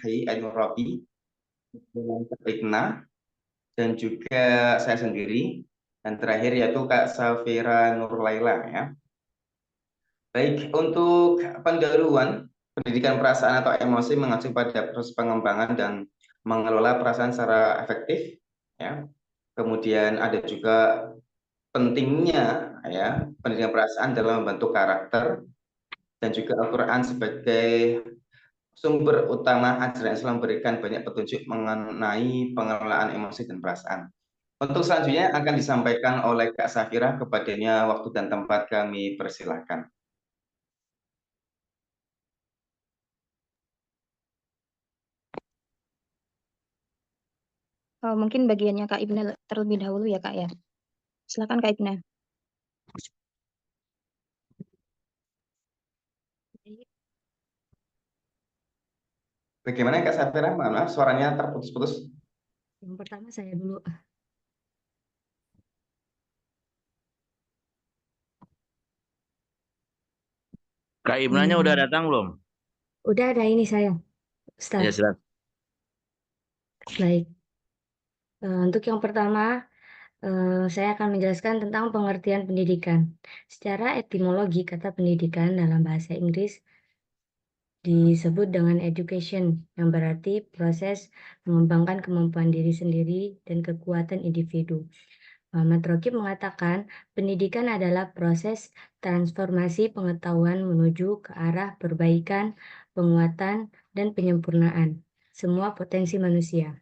Ainur Rabi, dengan Kak Igna, dan juga saya sendiri. Dan terakhir yaitu Kak Safira Nurlaila ya. Baik, untuk pendahuluan pendidikan perasaan atau emosi mengacu pada proses pengembangan dan mengelola perasaan secara efektif ya. Kemudian ada juga pentingnya ya pendidikan perasaan dalam membentuk karakter dan juga Al-Quran sebagai sumber utama ajaran Islam memberikan banyak petunjuk mengenai pengelolaan emosi dan perasaan. Untuk selanjutnya akan disampaikan oleh Kak Safira, kepadanya waktu dan tempat kami persilahkan. Mungkin bagiannya Kak Ibna terlebih dahulu ya Kak ya. Silakan Kak Ibna. Bagaimana Kak Safira? Maaf, suaranya terputus-putus. Yang pertama saya dulu. Kak Ibnanya udah Hmm, datang belum? udah ada ini saya, Ustaz. Ya, silakan. Baik. Untuk yang pertama, saya akan menjelaskan tentang pengertian pendidikan. Secara etimologi, kata pendidikan dalam bahasa Inggris disebut dengan education, yang berarti proses mengembangkan kemampuan diri sendiri dan kekuatan individu. Muhammad Rokib mengatakan, pendidikan adalah proses transformasi pengetahuan menuju ke arah perbaikan, penguatan, dan penyempurnaan semua potensi manusia.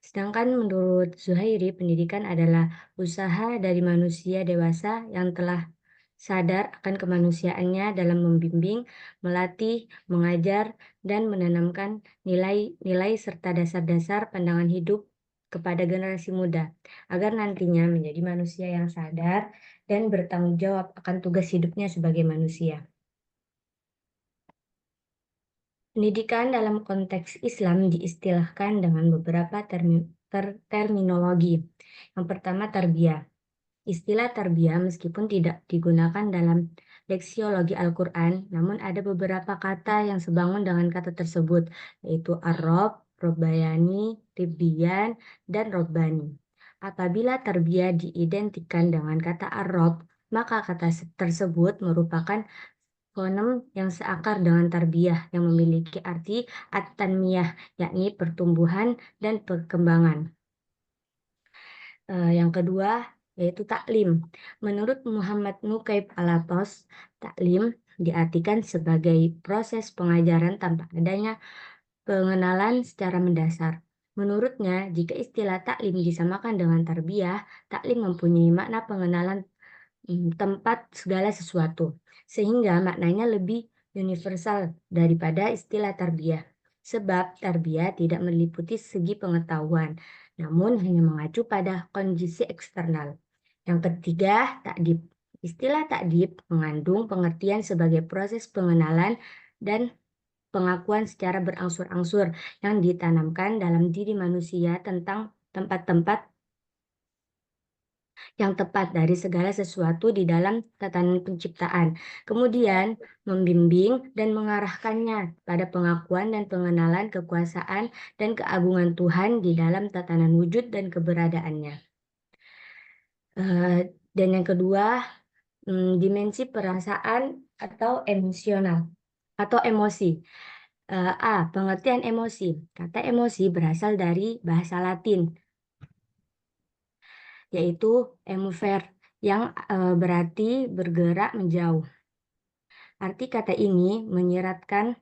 Sedangkan menurut Zuhairi, pendidikan adalah usaha dari manusia dewasa yang telah sadar akan kemanusiaannya dalam membimbing, melatih, mengajar, dan menanamkan nilai-nilai serta dasar-dasar pandangan hidup kepada generasi muda, agar nantinya menjadi manusia yang sadar dan bertanggung jawab akan tugas hidupnya sebagai manusia. Pendidikan dalam konteks Islam diistilahkan dengan beberapa terminologi. Yang pertama, tarbiyah. Istilah tarbiyah meskipun tidak digunakan dalam leksiologi Al-Quran, namun ada beberapa kata yang sebangun dengan kata tersebut, yaitu ar-rob, robbayani, ribbiyan, dan robbani. Apabila tarbiyah diidentikan dengan kata ar-rob, maka kata tersebut merupakan fonem yang seakar dengan tarbiyah yang memiliki arti at-tanmiyah, yakni pertumbuhan dan perkembangan. Yang kedua yaitu taklim. Menurut Muhammad Nukaib Alatos, taklim diartikan sebagai proses pengajaran tanpa adanya pengenalan secara mendasar. Menurutnya, jika istilah taklim disamakan dengan tarbiyah, taklim mempunyai makna pengenalan tempat segala sesuatu, sehingga maknanya lebih universal daripada istilah tarbiyah. Sebab tarbiyah tidak meliputi segi pengetahuan, namun hanya mengacu pada kondisi eksternal. Yang ketiga, takdib. Istilah takdib mengandung pengertian sebagai proses pengenalan dan pengakuan secara berangsur-angsur yang ditanamkan dalam diri manusia tentang tempat-tempat yang tepat dari segala sesuatu di dalam tatanan penciptaan. Kemudian membimbing dan mengarahkannya pada pengakuan dan pengenalan kekuasaan dan keagungan Tuhan di dalam tatanan wujud dan keberadaannya. Dan yang kedua, dimensi perasaan atau emosional atau emosi. Pengertian emosi. Kata emosi berasal dari bahasa Latin, yaitu emovere, yang berarti bergerak menjauh. Arti kata ini menyiratkan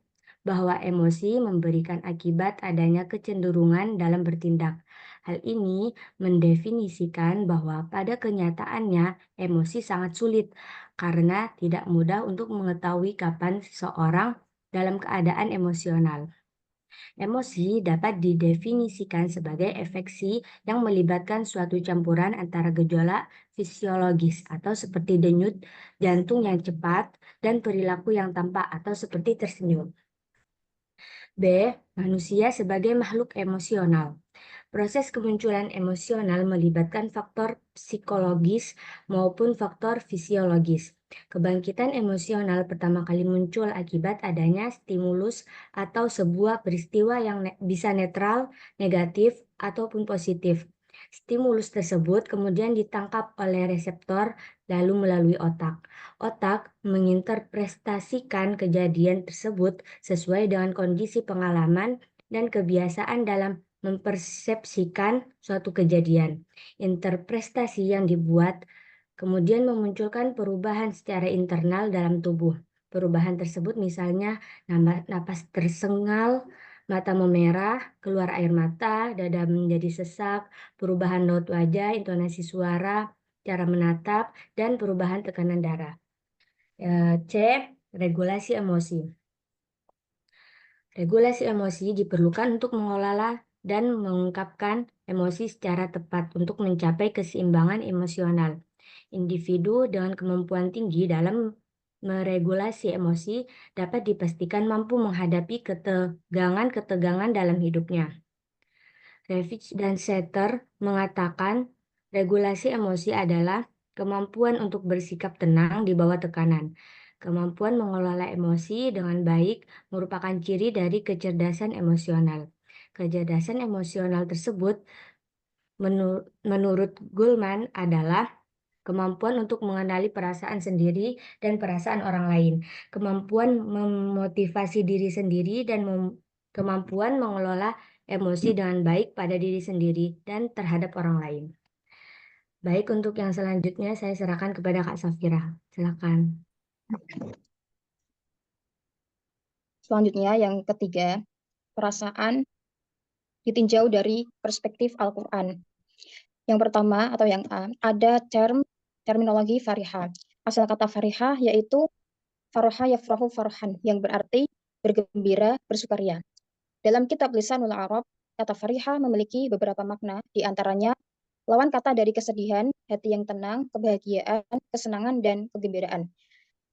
bahwa emosi memberikan akibat adanya kecenderungan dalam bertindak. Hal ini mendefinisikan bahwa pada kenyataannya emosi sangat sulit karena tidak mudah untuk mengetahui kapan seseorang dalam keadaan emosional. Emosi dapat didefinisikan sebagai afeksi yang melibatkan suatu campuran antara gejolak fisiologis atau seperti denyut jantung yang cepat dan perilaku yang tampak atau seperti tersenyum. B. Manusia sebagai makhluk emosional. Proses kemunculan emosional melibatkan faktor psikologis maupun faktor fisiologis. Kebangkitan emosional pertama kali muncul akibat adanya stimulus atau sebuah peristiwa yang bisa netral, negatif, ataupun positif. Stimulus tersebut kemudian ditangkap oleh reseptor lalu melalui otak. Otak menginterpretasikan kejadian tersebut sesuai dengan kondisi pengalaman dan kebiasaan dalam mempersepsikan suatu kejadian. Interpretasi yang dibuat kemudian memunculkan perubahan secara internal dalam tubuh. Perubahan tersebut misalnya napas tersengal, mata memerah, keluar air mata, dada menjadi sesak, perubahan raut wajah, intonasi suara, cara menatap, dan perubahan tekanan darah. C. Regulasi emosi. Regulasi emosi diperlukan untuk mengelola dan mengungkapkan emosi secara tepat untuk mencapai keseimbangan emosional. Individu dengan kemampuan tinggi dalam meregulasi emosi dapat dipastikan mampu menghadapi ketegangan-ketegangan dalam hidupnya. Revich dan Setter mengatakan regulasi emosi adalah kemampuan untuk bersikap tenang di bawah tekanan. Kemampuan mengelola emosi dengan baik merupakan ciri dari kecerdasan emosional. Kecerdasan emosional tersebut menurut Goleman adalah kemampuan untuk mengenali perasaan sendiri dan perasaan orang lain, kemampuan memotivasi diri sendiri dan kemampuan mengelola emosi dengan baik pada diri sendiri dan terhadap orang lain. Baik, untuk yang selanjutnya saya serahkan kepada Kak Safira. Silakan. Selanjutnya yang ketiga, perasaan ditinjau dari perspektif Al-Quran. Yang pertama atau yang A, ada terminologi farihah. Asal kata farihah yaitu faroha yafrahu farhan, yang berarti bergembira, bersukaria. Dalam kitab Lisanul Arab, kata farihah memiliki beberapa makna, di antaranya lawan kata dari kesedihan, hati yang tenang, kebahagiaan, kesenangan, dan kegembiraan.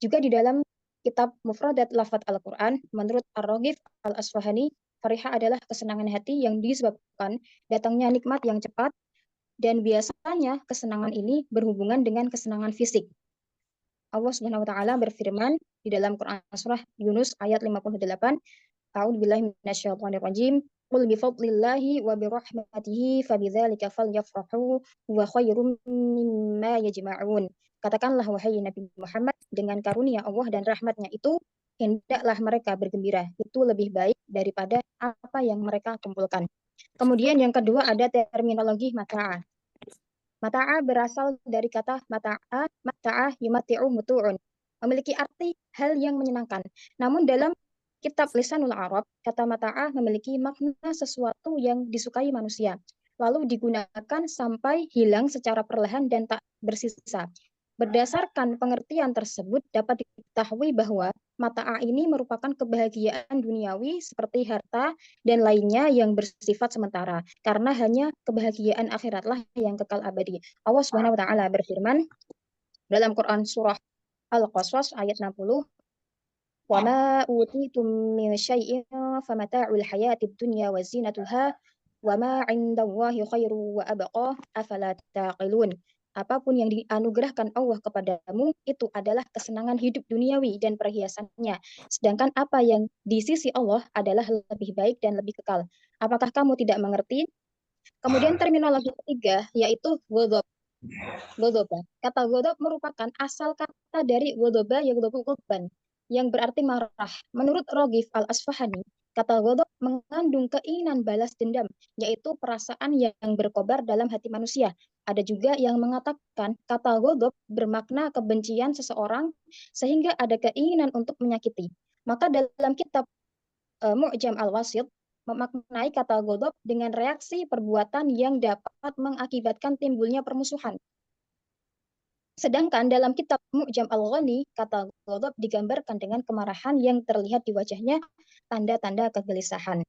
Juga di dalam kitab Mufradat Lafaz Al-Quran, menurut Ar-Raghib Al-Asfahani, farihah adalah kesenangan hati yang disebabkan datangnya nikmat yang cepat, dan biasanya kesenangan ini berhubungan dengan kesenangan fisik. Allah Subhanahu wa taala berfirman di dalam Quran surah Yunus ayat 58, A'udzubillahi minasyaitonir rajim. Qul bi fadlillahi wa bi rahmatihi fabidzalika falyafrahu wa khairum mimma yajma'un. Katakanlah wahai Nabi Muhammad, dengan karunia Allah dan rahmatnya itu hendaklah mereka bergembira. Itu lebih baik daripada apa yang mereka kumpulkan. Kemudian yang kedua ada terminologi mata'a. Mata'a berasal dari kata mata'a yumati'u mutu'un, memiliki arti hal yang menyenangkan. Namun dalam kitab Lisanul Arab, kata mata'a memiliki makna sesuatu yang disukai manusia, lalu digunakan sampai hilang secara perlahan dan tak bersisa. Berdasarkan pengertian tersebut, dapat diketahui bahwa mata'a ini merupakan kebahagiaan duniawi seperti harta dan lainnya yang bersifat sementara, karena hanya kebahagiaan akhiratlah yang kekal abadi. Allah Subhanahu wa taala berfirman dalam Quran surah Al-Qasas ayat 60, "Wa ma utitum min syai'in famata'ul hayatid dunya wa zinatuha wa ma 'indallahi khairu wa abqa afala taqilun." Apapun yang dianugerahkan Allah kepadamu itu adalah kesenangan hidup duniawi dan perhiasannya. Sedangkan apa yang di sisi Allah adalah lebih baik dan lebih kekal. Apakah kamu tidak mengerti? Kemudian terminologi ketiga yaitu ghadab. Ghadaba. Kata ghadab merupakan asal kata dari ghadaba yaghdabu ghadban, yang berarti marah. Menurut Raghib Al-Asfahani, kata ghadab mengandung keinginan balas dendam, yaitu perasaan yang berkobar dalam hati manusia. Ada juga yang mengatakan kata ghadab bermakna kebencian seseorang sehingga ada keinginan untuk menyakiti. Maka dalam kitab Mu'jam Al-Wasit memaknai kata ghadab dengan reaksi perbuatan yang dapat mengakibatkan timbulnya permusuhan. Sedangkan dalam kitab Mu'jam Al-Ghani, kata ghadab digambarkan dengan kemarahan yang terlihat di wajahnya, tanda-tanda kegelisahan.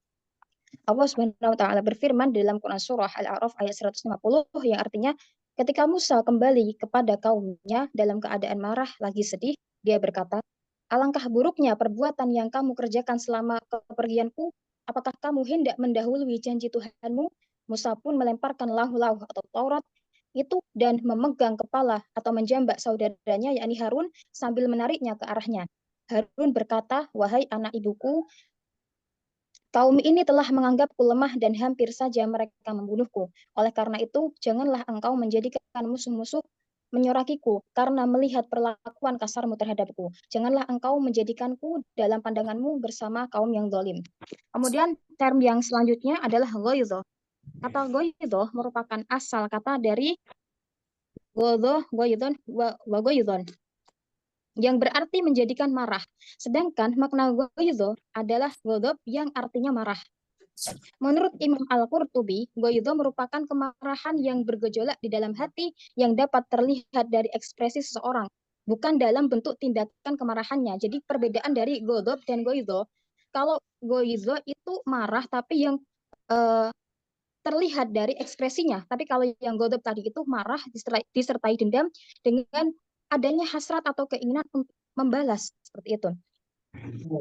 Allah Subhanahu wa taala berfirman dalam Quran surah Al-A'raf ayat 150 yang artinya, ketika Musa kembali kepada kaumnya dalam keadaan marah lagi sedih, dia berkata, "Alangkah buruknya perbuatan yang kamu kerjakan selama kepergianku. Apakah kamu hendak mendahului janji Tuhanmu?" Musa pun melemparkan lauh-lauh atau Taurat itu dan memegang kepala atau menjambak saudaranya yakni Harun sambil menariknya ke arahnya. Harun berkata, "Wahai anak ibuku, kaum ini telah menganggapku lemah dan hampir saja mereka membunuhku. Oleh karena itu, janganlah engkau menjadikan musuh-musuh menyorakiku karena melihat perlakuan kasarmu terhadapku. Janganlah engkau menjadikanku dalam pandanganmu bersama kaum yang zalim." Kemudian term yang selanjutnya adalah ghaidho. Kata ghaidho merupakan asal kata dari ghadha, ghaidhon, wa ghaidhon, yang berarti menjadikan marah. Sedangkan makna ghaidho adalah ghadab yang artinya marah. Menurut Imam Al-Qurtubi, ghaidho merupakan kemarahan yang bergejolak di dalam hati yang dapat terlihat dari ekspresi seseorang, bukan dalam bentuk tindakan kemarahannya. Jadi perbedaan dari ghadab dan ghaidho, kalau ghaidho itu marah tapi yang terlihat dari ekspresinya. Tapi kalau yang ghadab tadi itu marah disertai dendam dengan adanya hasrat atau keinginan untuk membalas seperti itu.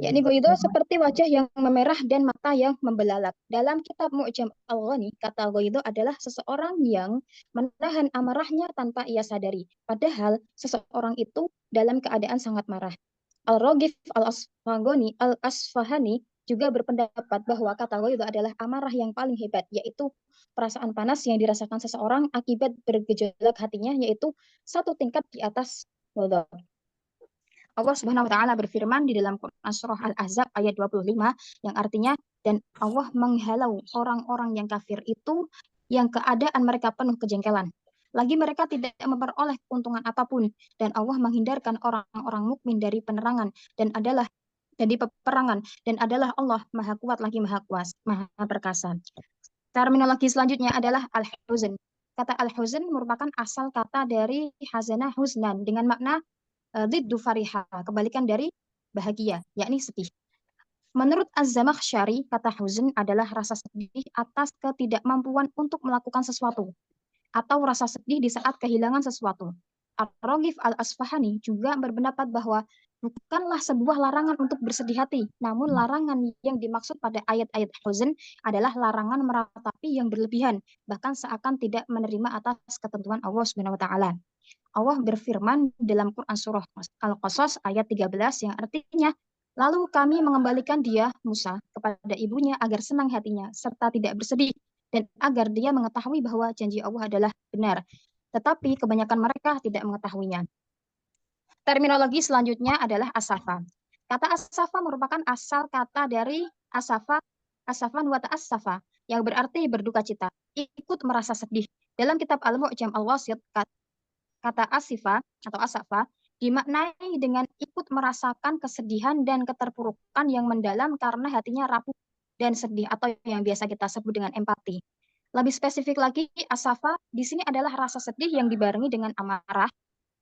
Yakni ghaidho seperti wajah yang memerah dan mata yang membelalak. Dalam kitab Mu'jam Al-Ghani, kata ghaidho adalah seseorang yang menahan amarahnya tanpa ia sadari. Padahal seseorang itu dalam keadaan sangat marah. Al-Raghib Al-Asfahani juga berpendapat bahwa kata ghaidho adalah amarah yang paling hebat, yaitu perasaan panas yang dirasakan seseorang akibat bergejolak hatinya, yaitu satu tingkat di atas ghaidho. Allah Subhanahu wa taala berfirman di dalam Quran surah Al-Ahzab ayat 25 yang artinya, dan Allah menghalau orang-orang yang kafir itu yang keadaan mereka penuh kejengkelan. Lagi mereka tidak memperoleh keuntungan apapun, dan Allah menghindarkan orang-orang mukmin dari penerangan dan adalah dari peperangan, dan adalah Allah Maha Kuat lagi Maha Kuasa, Maha Perkasa. Terminologi selanjutnya adalah al-huzn. Kata al-huzn merupakan asal kata dari hazanah huznan dengan makna diddu fariha, kebalikan dari bahagia, yakni sedih. Menurut Az-Zamakhsyari, kata huzn adalah rasa sedih atas ketidakmampuan untuk melakukan sesuatu, atau rasa sedih di saat kehilangan sesuatu. Ar-Raghib Al-Asfahani juga berpendapat bahwa bukanlah sebuah larangan untuk bersedih hati, namun larangan yang dimaksud pada ayat-ayat huzn adalah larangan meratapi yang berlebihan, bahkan seakan tidak menerima atas ketentuan Allah Subhanahu wa taala. Allah berfirman dalam Quran surah Al-Qasas ayat 13 yang artinya, lalu kami mengembalikan dia, Musa, kepada ibunya agar senang hatinya, serta tidak bersedih, dan agar dia mengetahui bahwa janji Allah adalah benar. Tetapi kebanyakan mereka tidak mengetahuinya. Terminologi selanjutnya adalah asafa. Kata asafa merupakan asal kata dari asafan wa ta'assafa, yang berarti berduka cita, ikut merasa sedih. Dalam kitab Al-Mu'jam Al-Wasit, kata asifa atau asafa dimaknai dengan ikut merasakan kesedihan dan keterpurukan yang mendalam karena hatinya rapuh dan sedih, atau yang biasa kita sebut dengan empati. Lebih spesifik lagi, asafa di sini adalah rasa sedih yang dibarengi dengan amarah.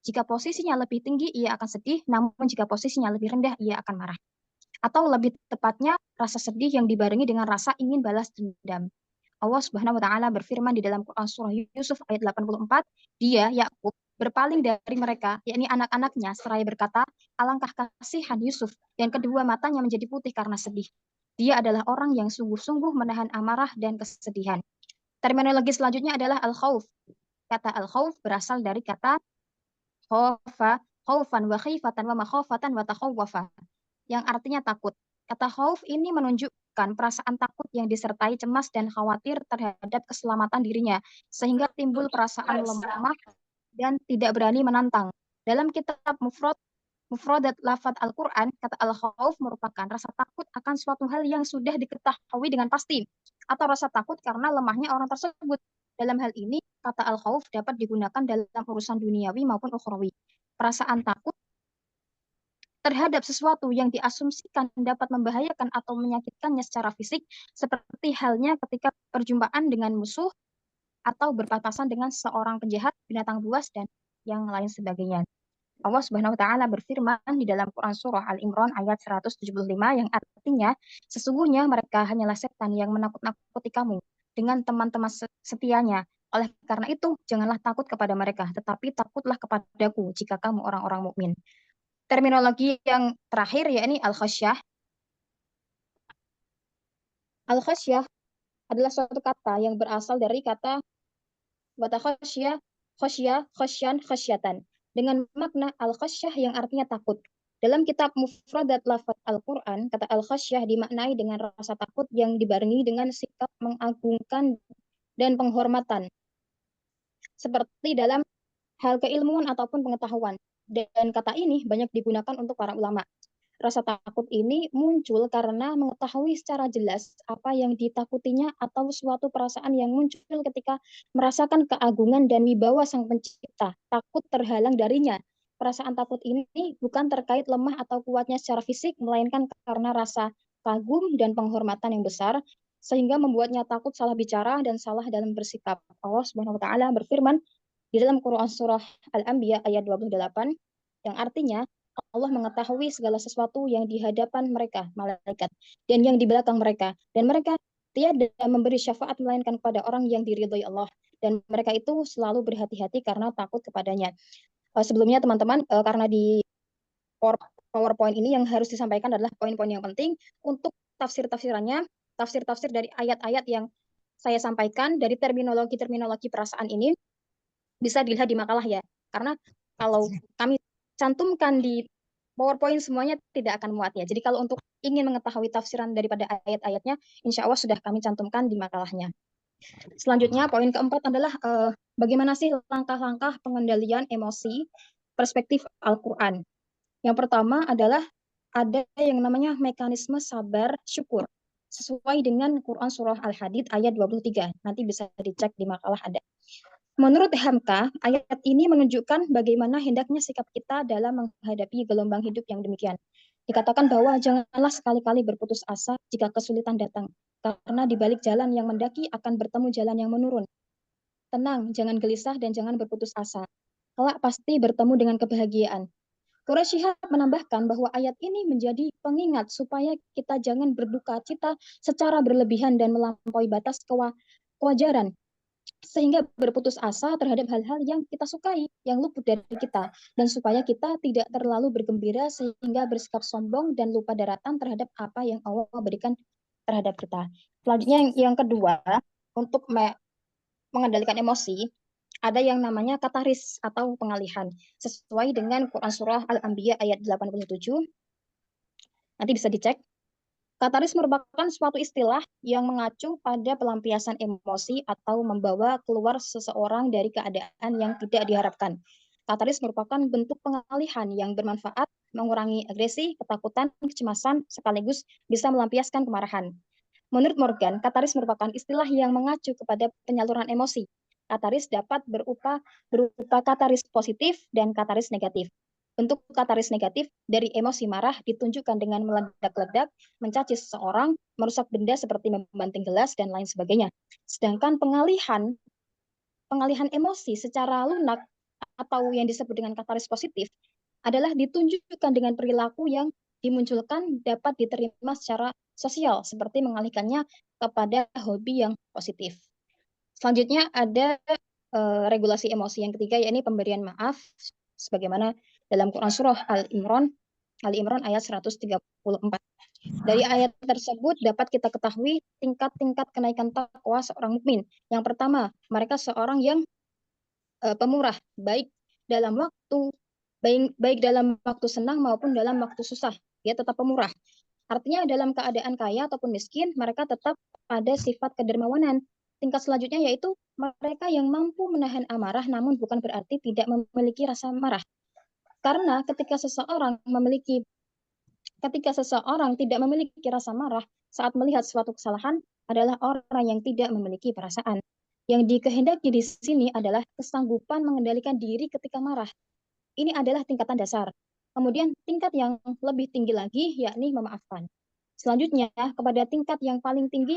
Jika posisinya lebih tinggi, ia akan sedih, namun jika posisinya lebih rendah, ia akan marah. Atau lebih tepatnya, rasa sedih yang dibarengi dengan rasa ingin balas dendam. Allah Subhanahu wa taala berfirman di dalam Quran surah Yusuf ayat 84, dia Yakub berpaling dari mereka, yakni anak-anaknya, seraya berkata, alangkah kasihan Yusuf, dan kedua matanya menjadi putih karena sedih. Dia adalah orang yang sungguh-sungguh menahan amarah dan kesedihan. Terminologi selanjutnya adalah al-khauf. Kata al-khauf berasal dari kata khaufan wa khifatan wa makhafatan wa takhawwafa, yang artinya takut. Kata khauf ini menunjukkan perasaan takut yang disertai cemas dan khawatir terhadap keselamatan dirinya, sehingga timbul perasaan lemah dan tidak berani menantang. Dalam kitab Mufradat Lafadz Al-Quran, kata al-khauf merupakan rasa takut akan suatu hal yang sudah diketahui dengan pasti, atau rasa takut karena lemahnya orang tersebut. Dalam hal ini, kata al-khauf dapat digunakan dalam urusan duniawi maupun ukhrawi. Perasaan takut terhadap sesuatu yang diasumsikan dapat membahayakan atau menyakitkannya secara fisik, seperti halnya ketika perjumpaan dengan musuh atau berpapasan dengan seorang penjahat, binatang buas, dan yang lain sebagainya. Allah Subhanahu wa taala berfirman di dalam Quran surah Al-Imran ayat 175 yang artinya, sesungguhnya mereka hanyalah setan yang menakut-nakuti kamu dengan teman-teman setianya. Oleh karena itu, janganlah takut kepada mereka, tetapi takutlah kepadaku jika kamu orang-orang mukmin. Terminologi yang terakhir yakni al-khasyah. Al-khasyah adalah suatu kata yang berasal dari kata watakhasyah khosyah, khosyan, khosyatan. Dengan makna al-khosyah yang artinya takut. Dalam kitab Mufradat Lafaz Al-Quran, kata al-khosyah dimaknai dengan rasa takut yang dibarengi dengan sikap mengagungkan dan penghormatan. Seperti dalam hal keilmuan ataupun pengetahuan. Dan kata ini banyak digunakan untuk para ulama. Rasa takut ini muncul karena mengetahui secara jelas apa yang ditakutinya atau suatu perasaan yang muncul ketika merasakan keagungan dan wibawa Sang Pencipta, takut terhalang darinya. Perasaan takut ini bukan terkait lemah atau kuatnya secara fisik, melainkan karena rasa kagum dan penghormatan yang besar, sehingga membuatnya takut salah bicara dan salah dalam bersikap. Allah Subhanahu wa taala berfirman di dalam Quran surah Al-Anbiya ayat 28 yang artinya Allah mengetahui segala sesuatu yang di hadapan mereka, malaikat, dan yang di belakang mereka. Dan mereka tiada memberi syafaat melainkan kepada orang yang diridhoi Allah. Dan mereka itu selalu berhati-hati karena takut kepadanya. Sebelumnya teman-teman, karena di PowerPoint ini yang harus disampaikan adalah poin-poin yang penting untuk tafsir-tafsirannya, tafsir-tafsir dari ayat-ayat yang saya sampaikan dari terminologi-terminologi perasaan ini bisa dilihat di makalah ya. Karena kalau kami cantumkan di PowerPoint semuanya tidak akan muat ya. Jadi kalau untuk ingin mengetahui tafsiran daripada ayat-ayatnya, insya Allah sudah kami cantumkan di makalahnya. Selanjutnya, poin keempat adalah bagaimana sih langkah-langkah pengendalian emosi perspektif Al-Quran. Yang pertama adalah ada yang namanya mekanisme sabar syukur. Sesuai dengan Quran Surah Al-Hadid ayat 23. Nanti bisa dicek di makalah ada. Menurut Hamka, ayat ini menunjukkan bagaimana hendaknya sikap kita dalam menghadapi gelombang hidup yang demikian. Dikatakan bahwa janganlah sekali-kali berputus asa jika kesulitan datang, karena di balik jalan yang mendaki akan bertemu jalan yang menurun. Tenang, jangan gelisah dan jangan berputus asa. Kelak pasti bertemu dengan kebahagiaan. Quraisy Shihab menambahkan bahwa ayat ini menjadi pengingat supaya kita jangan berduka cita secara berlebihan dan melampaui batas kewajaran, sehingga berputus asa terhadap hal-hal yang kita sukai, yang luput dari kita, dan supaya kita tidak terlalu bergembira sehingga bersikap sombong dan lupa daratan terhadap apa yang Allah berikan terhadap kita. Selanjutnya yang kedua, untuk mengendalikan emosi, ada yang namanya kataris atau pengalihan. Sesuai dengan Quran Surah Al-Anbiya ayat 87, nanti bisa dicek. Kataris merupakan suatu istilah yang mengacu pada pelampiasan emosi atau membawa keluar seseorang dari keadaan yang tidak diharapkan. Kataris merupakan bentuk pengalihan yang bermanfaat, mengurangi agresi, ketakutan, kecemasan, sekaligus bisa melampiaskan kemarahan. Menurut Morgan, kataris merupakan istilah yang mengacu kepada penyaluran emosi. Kataris dapat berupa kataris positif dan kataris negatif. Bentuk kataris negatif dari emosi marah ditunjukkan dengan meledak-ledak, mencaci seseorang, merusak benda seperti membanting gelas, dan lain sebagainya. Sedangkan pengalihan emosi secara lunak atau yang disebut dengan kataris positif adalah ditunjukkan dengan perilaku yang dimunculkan dapat diterima secara sosial, seperti mengalihkannya kepada hobi yang positif. Selanjutnya ada regulasi emosi yang ketiga, yakni pemberian maaf, sebagaimana dalam Quran Surah Al-Imran ayat 134. Dari ayat tersebut dapat kita ketahui tingkat-tingkat kenaikan takwa seorang mukmin. Yang pertama, mereka seorang yang pemurah, baik dalam waktu senang maupun dalam waktu susah. Dia tetap pemurah. Artinya dalam keadaan kaya ataupun miskin, mereka tetap ada sifat kedermawanan. Tingkat selanjutnya yaitu mereka yang mampu menahan amarah namun bukan berarti tidak memiliki rasa marah. Karena ketika seseorang tidak memiliki rasa marah saat melihat suatu kesalahan adalah orang yang tidak memiliki perasaan. Yang dikehendaki di sini adalah kesanggupan mengendalikan diri ketika marah. Ini adalah tingkatan dasar. Kemudian tingkat yang lebih tinggi lagi yakni memaafkan. Selanjutnya kepada tingkat yang paling tinggi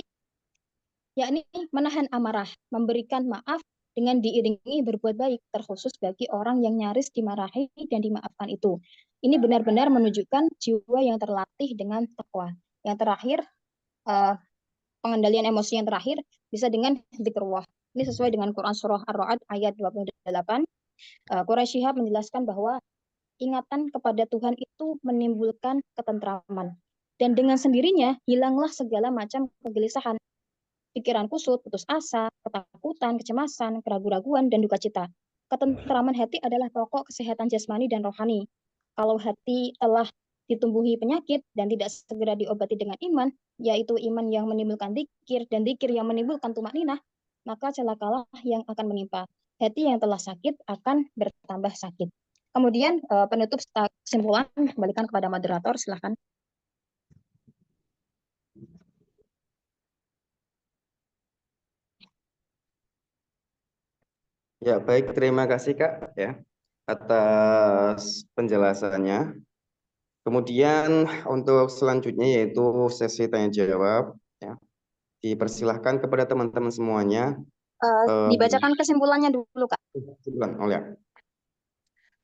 yakni menahan amarah, memberikan maaf dengan diiringi berbuat baik, terkhusus bagi orang yang nyaris dimarahi dan dimaafkan itu. Ini benar-benar menunjukkan jiwa yang terlatih dengan takwa. Yang terakhir, pengendalian emosi yang terakhir bisa dengan zikrullah. Ini sesuai dengan Quran Surah Ar-Ra'd ayat 28. Quraisy Shihab menjelaskan bahwa ingatan kepada Tuhan itu menimbulkan ketentraman. Dan dengan sendirinya hilanglah segala macam kegelisahan, pikiran kusut, putus asa, ketakutan, kecemasan, keraguan-raguan, dan duka cita. ketentraman hati adalah pokok kesehatan jasmani dan rohani. Kalau hati telah ditumbuhi penyakit dan tidak segera diobati dengan iman, yaitu iman yang menimbulkan dzikir dan dzikir yang menimbulkan tumakninah, maka celakalah yang akan menimpa. Hati yang telah sakit akan bertambah sakit. Kemudian penutup kesimpulan kembalikan kepada moderator, silakan. Ya, baik, terima kasih Kak ya atas penjelasannya. Kemudian untuk selanjutnya yaitu sesi tanya jawab ya. Dipersilahkan kepada teman-teman semuanya. Dibacakan kesimpulannya dulu, Kak. Oh ya.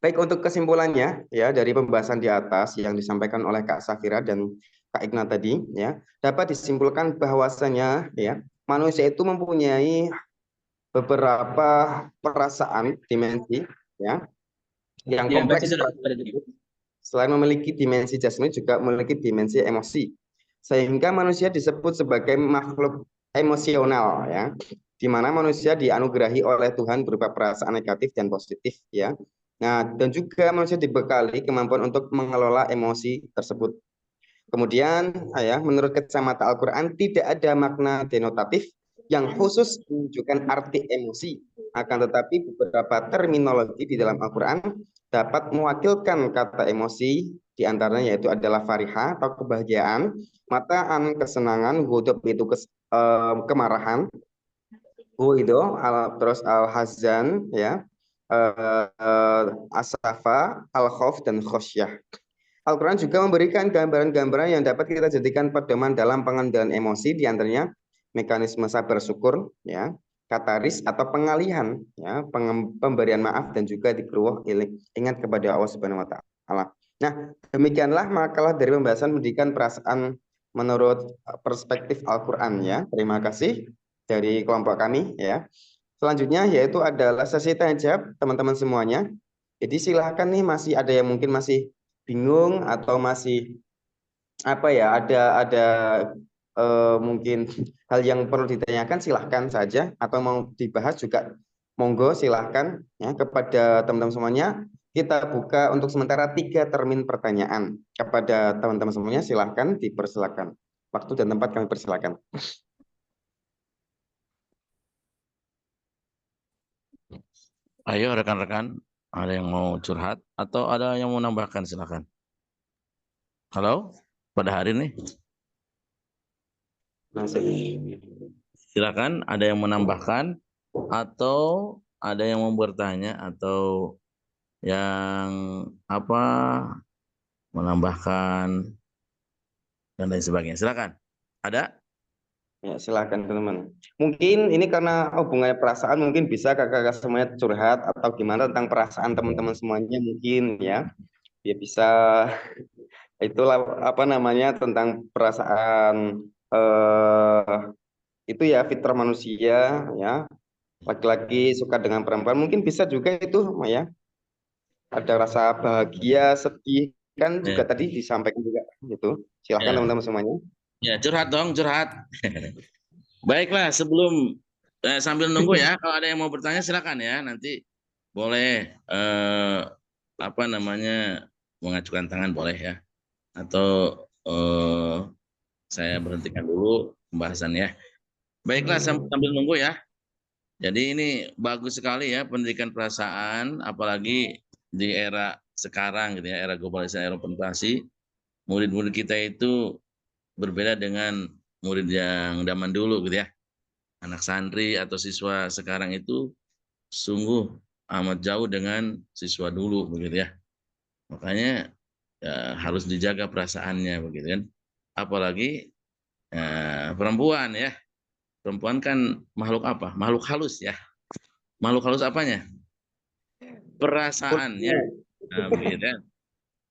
Baik, untuk kesimpulannya ya dari pembahasan di atas yang disampaikan oleh Kak Safira dan Kak Igna tadi ya, dapat disimpulkan bahwasanya ya manusia itu mempunyai beberapa perasaan dimensi ya yang kompleks. Selain memiliki dimensi jasmani juga memiliki dimensi emosi, sehingga manusia disebut sebagai makhluk emosional ya, di mana manusia dianugerahi oleh Tuhan berupa perasaan negatif dan positif ya. Nah, dan juga manusia dibekali kemampuan untuk mengelola emosi tersebut. Kemudian ya, menurut kacamata Al-Quran tidak ada makna denotatif yang khusus menunjukkan arti emosi. Akan tetapi beberapa terminologi di dalam Al-Quran dapat mewakilkan kata emosi, diantaranya yaitu adalah fariha atau kebahagiaan, mataan kesenangan, ghadab itu kemarahan, itu terus al-hazan ya, asafa, al-khauf dan khosyah. Al-Quran juga memberikan gambaran-gambaran yang dapat kita jadikan pedoman dalam pengendalian emosi, diantaranya mekanisme sabar syukur, ya, kataris atau pengalihan, ya, pemberian maaf dan juga dikeruh ingat kepada Allah Subhanahu Wa Taala. Nah, demikianlah makalah dari pembahasan pendidikan perasaan menurut perspektif Al-Quran ya. Terima kasih dari kelompok kami ya. Selanjutnya yaitu adalah sesi tanya jawab teman-teman semuanya. Jadi silahkan nih masih ada yang mungkin masih bingung atau masih apa ya ada mungkin hal yang perlu ditanyakan silahkan saja atau mau dibahas juga monggo silahkan ya kepada teman-teman semuanya. Kita buka untuk sementara 3 termin pertanyaan kepada teman-teman semuanya, silahkan dipersilakan. Waktu dan tempat kami persilakan. Ayo rekan-rekan, ada yang mau curhat atau ada yang mau nambahkan, silakan. Halo, pada hari ini silakan, ada yang menambahkan atau ada yang mau bertanya atau yang apa menambahkan dan lain sebagainya. Silakan. Ada? Ya, silakan teman-teman. Mungkin ini karena hubungannya perasaan, mungkin bisa kakak-kakak semuanya curhat atau gimana tentang perasaan teman-teman semuanya mungkin ya. Ya bisa itulah apa namanya tentang perasaan itu ya fitrah manusia ya. Laki-laki suka dengan perempuan mungkin bisa juga itu ya. Ada rasa bahagia, sedih kan juga Ya. tadi disampaikan juga gitu. Silahkan Ya. teman-teman semuanya. Ya, curhat dong, curhat. Baiklah, sebelum sambil nunggu ya, kalau ada yang mau bertanya silakan ya, nanti boleh apa namanya mengajukan tangan boleh ya, atau saya berhentikan dulu pembahasannya. Baiklah, sambil nunggu ya. Jadi ini bagus sekali ya pendidikan perasaan, apalagi di era sekarang gitu ya, era globalisasi, era informasi. Murid-murid kita itu berbeda dengan murid yang zaman dulu gitu ya. Anak santri atau siswa sekarang itu sungguh amat jauh dengan siswa dulu begitu ya. Makanya ya, harus dijaga perasaannya begitu kan. Apalagi perempuan ya. Perempuan kan makhluk apa? Makhluk halus ya. Makhluk halus apanya? Perasaannya. Nah, begitu ya.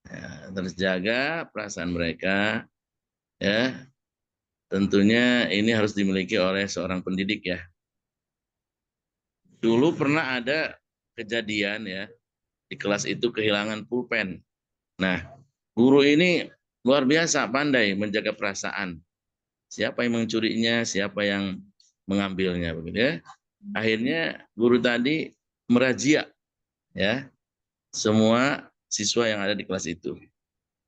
Ya, terus jaga perasaan mereka ya. Tentunya ini harus dimiliki oleh seorang pendidik ya. Dulu pernah ada kejadian ya, di kelas itu kehilangan pulpen. Nah, guru ini luar biasa pandai menjaga perasaan. Siapa yang mencurinya, siapa yang mengambilnya begitu ya. Akhirnya guru tadi merazia ya, semua siswa yang ada di kelas itu.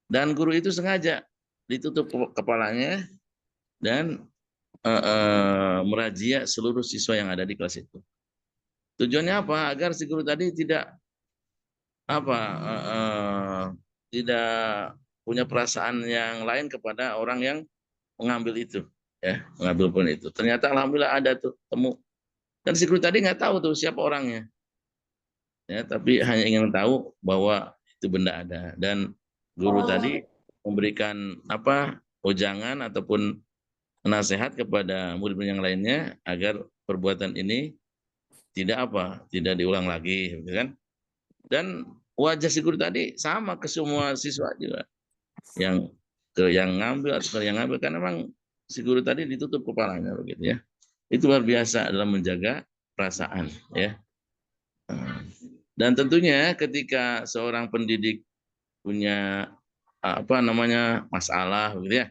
Dan guru itu sengaja ditutup kepalanya dan merazia seluruh siswa yang ada di kelas itu. Tujuannya apa? Agar si guru tadi tidak apa tidak punya perasaan yang lain kepada orang yang mengambil itu, ya, mengambil poin itu. Ternyata alhamdulillah ada tuh temu. Dan si guru tadi nggak tahu tuh siapa orangnya, ya, tapi hanya ingin tahu bahwa itu benda ada. Dan guru tadi memberikan apa ujangan ataupun nasihat kepada murid-murid yang lainnya agar perbuatan ini tidak diulang lagi, gitu kan? Dan wajah si guru tadi sama ke semua siswa juga yang yang ngambil atau yang ngambil, karena memang si guru tadi ditutup kepalanya begitu ya. Itu luar biasa dalam menjaga perasaan, ya. Dan tentunya ketika seorang pendidik punya apa namanya masalah begitu ya,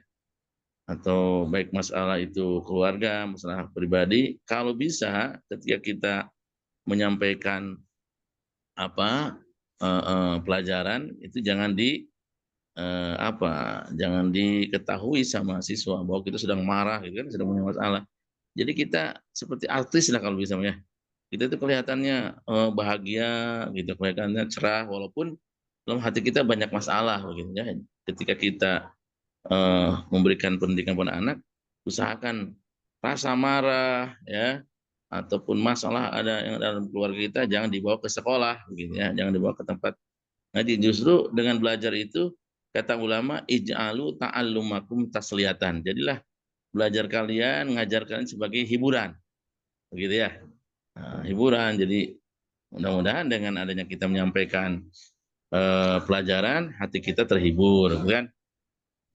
atau baik masalah itu keluarga, masalah pribadi, kalau bisa ketika kita menyampaikan apa pelajaran itu jangan diketahui sama siswa bahwa kita sedang marah gitu kan, sedang punya masalah. Jadi kita seperti artis lah kalau bisa ya. Kita itu kelihatannya bahagia gitu, kelihatannya cerah walaupun dalam hati kita banyak masalah begitu ya. Ketika kita memberikan pendidikan pada anak, usahakan rasa marah ya ataupun masalah ada yang dalam keluarga kita jangan dibawa ke sekolah begitu ya, jangan dibawa ke tempat ngaji. Justru dengan belajar itu kata ulama ij'alu ta'allumakum tasliyatan. Jadilah belajar kalian, ngajar kalian sebagai hiburan. Begitu ya. Nah, hiburan. Jadi mudah-mudahan dengan adanya kita menyampaikan pelajaran, hati kita terhibur, kan?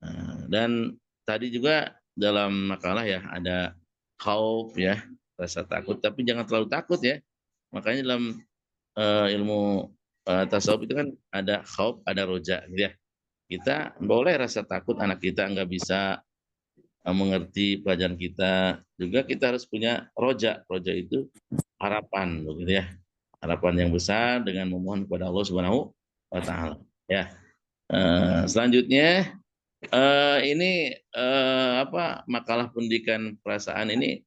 Nah, dan tadi juga dalam makalah ya ada khauf ya, rasa takut, tapi jangan terlalu takut ya. Makanya dalam ilmu tasawuf itu kan ada khauf, ada roja, gitu ya. Kita boleh rasa takut anak kita nggak bisa mengerti pelajaran kita. Juga kita harus punya roja. Roja itu harapan, begitu ya. Harapan yang besar dengan memohon kepada Allah Subhanahu wa Ta'ala. Ya. Selanjutnya ini apa makalah pendidikan perasaan ini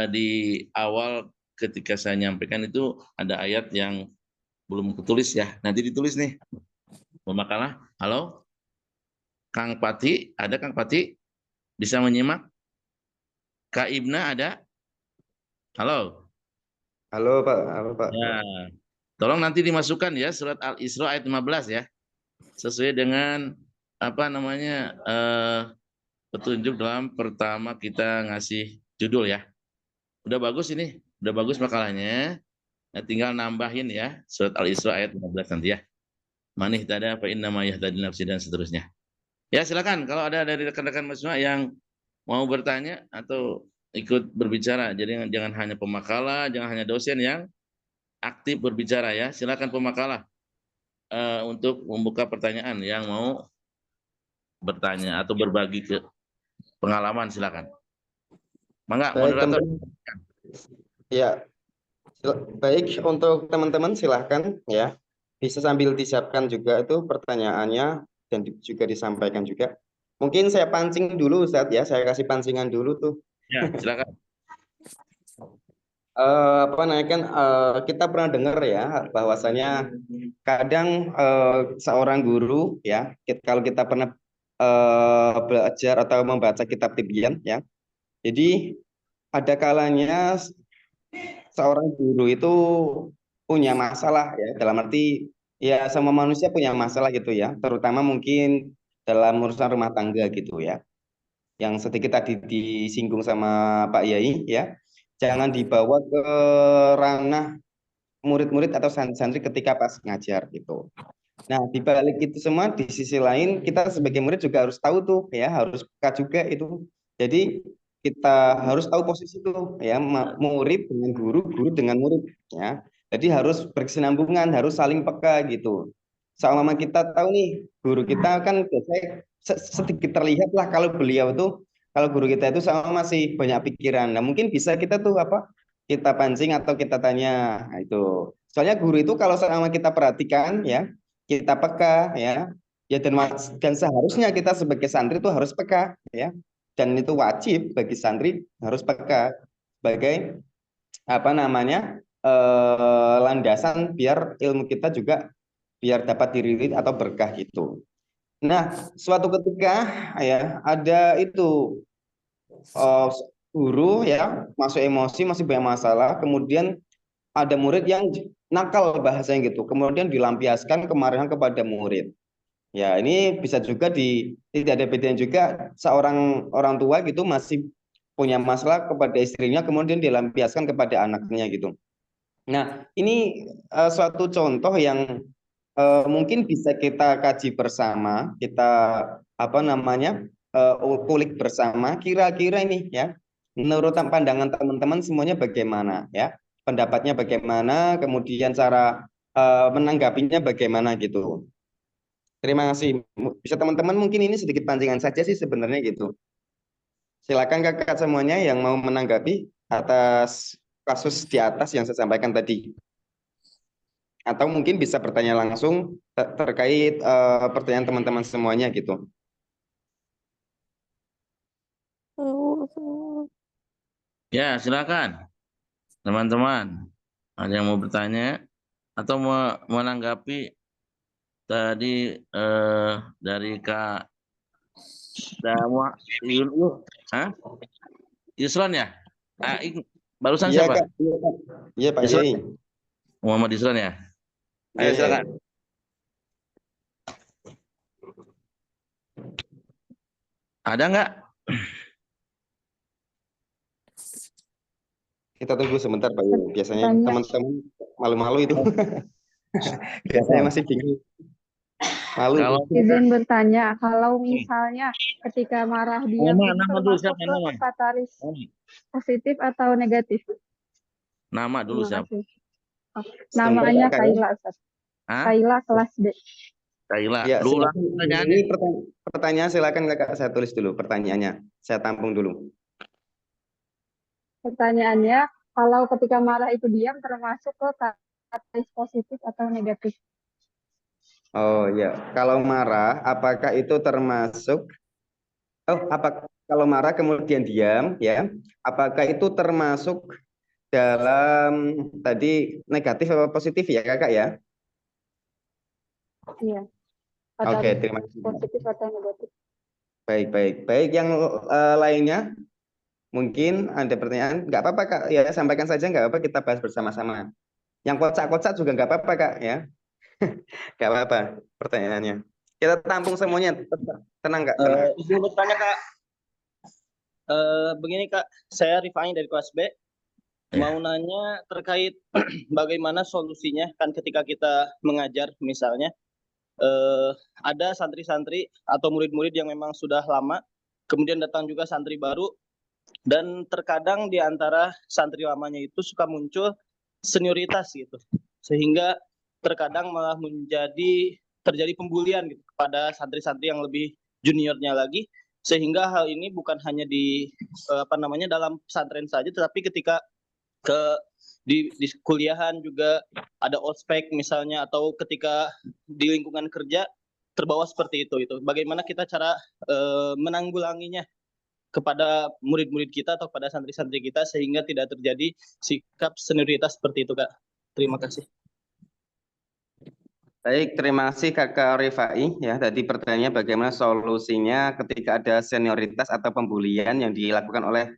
di awal ketika saya nyampaikan itu ada ayat yang belum kutulis ya. Nanti ditulis nih. Pemakalah. Halo? Kang Pati, ada Kang Pati? Bisa menyimak? Kak Ibna ada? Halo? Halo Pak, halo Pak. Ya. Tolong nanti dimasukkan ya surat Al-Isra ayat 15 ya. Sesuai dengan apa namanya petunjuk dalam pertama kita ngasih judul ya. Udah bagus ini, udah bagus makalahnya. Nah, tinggal nambahin ya surat Al-Isra ayat 15 nanti ya. Manih tada fa inna ma yahtadi nafsi dan seterusnya. Ya silakan kalau ada dari rekan-rekan mahasiswa yang mau bertanya atau ikut berbicara. Jadi jangan hanya pemakalah, jangan hanya dosen yang aktif berbicara ya. Silakan pemakalah untuk membuka pertanyaan yang mau bertanya atau berbagi ke pengalaman silakan. Mangga Baik moderator. teman-teman. Ya, baik untuk teman-teman silahkan ya. Bisa sambil disiapkan juga itu pertanyaannya dan juga disampaikan juga. Mungkin saya pancing dulu Ustadz ya, saya kasih pancingan dulu tuh. Ya, silakan. Apa namanya kan kita pernah dengar ya bahwasanya kadang seorang guru ya kalau kita pernah belajar atau membaca kitab Tibyan ya, jadi ada kalanya seorang guru itu punya masalah ya, dalam arti ya sama manusia punya masalah gitu ya, terutama mungkin dalam urusan rumah tangga gitu ya, yang sedikit tadi disinggung sama Pak Yai ya, jangan dibawa ke ranah murid-murid atau santri ketika pas ngajar gitu. Nah, di balik itu semua, di sisi lain kita sebagai murid juga harus tahu tuh ya, harus peka juga itu. Jadi kita harus tahu posisi itu ya, murid dengan guru, guru dengan murid ya. Jadi harus berkesinambungan, harus saling peka gitu. Selama kita tahu nih, guru kita kan biasanya sedikit terlihat lah kalau beliau tuh, kalau guru kita itu sama masih banyak pikiran. Nah, mungkin bisa kita tuh apa? Kita pancing atau kita tanya, nah, itu Soalnya guru itu kalau selama kita perhatikan ya, kita peka ya, ya dan seharusnya kita sebagai santri itu harus peka ya. Dan itu wajib bagi santri harus peka sebagai apa namanya? Landasan biar ilmu kita juga biar dapat dirilis atau berkah gitu. Nah, suatu ketika ya ada itu eh, guru ya masuk emosi, masih banyak masalah, kemudian ada murid yang nakal bahasanya gitu, kemudian dilampiaskan kemarahan kepada murid. Ya, ini bisa juga tidak ada bedanya juga seorang orang tua gitu masih punya masalah kepada istrinya, kemudian dilampiaskan kepada anaknya gitu. Nah, ini suatu contoh yang mungkin bisa kita kaji bersama, kita apa namanya kulik bersama. Kira-kira ini ya, menurut pandangan teman-teman semuanya bagaimana ya? Pendapatnya bagaimana? Kemudian cara menanggapinya bagaimana gitu. Terima kasih. Bisa teman-teman mungkin ini sedikit pancingan saja sih sebenarnya gitu. Silakan kakak semuanya yang mau menanggapi atas kasus di atas yang saya sampaikan tadi. Atau mungkin bisa bertanya langsung terkait pertanyaan teman-teman semuanya gitu. Ya, silakan teman-teman. Ada yang mau bertanya atau mau menanggapi tadi dari Kak Dawa Yusron ya? Barusan Iya siapa? Kak, iya Kak. Iya Pak Yusron Yai. ya? Muhammad Yusron ya? Iya, Ayo iya. silakan. Ada nggak? Kita tunggu sebentar Pak Yai. Biasanya Bertanya. teman-teman malu-malu itu. Biasanya masih bingung. Malu. Kalau Izin bertanya, kalau misalnya ketika marah diam ini nama dulu termasuk siapa ke nama? katalis positif atau negatif? Nama dulu Terima siapa? kasih. Oh, Sebentar, namanya Kak, ya. Kaila, Ustaz. Hah? Kaila kelas D. Kaila. Ya, Dulu silakan. pertanyaannya. Ini pertanyaan silakan Kakak saya tulis dulu pertanyaannya. Saya tampung dulu. Pertanyaannya, kalau ketika marah itu diam termasuk ke katalis positif atau negatif? Oh ya, kalau marah apakah itu termasuk apa kalau marah kemudian diam ya? Apakah itu termasuk dalam tadi negatif atau positif ya Kakak ya? Iya. Oke, Katalis terima kasih. positif atau negatif? Baik. Yang lainnya mungkin ada pertanyaan? Nggak apa-apa Kak, ya sampaikan saja nggak apa-apa kita bahas bersama-sama. Yang kocak-kocak juga nggak apa-apa Kak ya, nggak apa-apa pertanyaannya. Kita tampung semuanya, tenang Kak, tenang. Izin bertanya Kak. Begini Kak, saya Rifai dari kelas B. Mau nanya terkait bagaimana solusinya kan ketika kita mengajar misalnya ada santri-santri atau murid-murid yang memang sudah lama, kemudian datang juga santri baru, dan terkadang di antara santri lamanya itu suka muncul senioritas gitu, sehingga terkadang malah terjadi pembulian gitu kepada santri-santri yang lebih juniornya lagi, sehingga hal ini bukan hanya di dalam pesantren saja, tetapi ketika di kuliahan juga ada ospek misalnya, atau ketika di lingkungan kerja terbawa seperti itu. Bagaimana kita cara menanggulanginya kepada murid-murid kita atau pada santri-santri kita sehingga tidak terjadi sikap senioritas seperti itu Kak. Terima kasih. Baik, terima kasih Kakak Rifai ya. Tadi pertanyaannya bagaimana solusinya ketika ada senioritas atau pembulian yang dilakukan oleh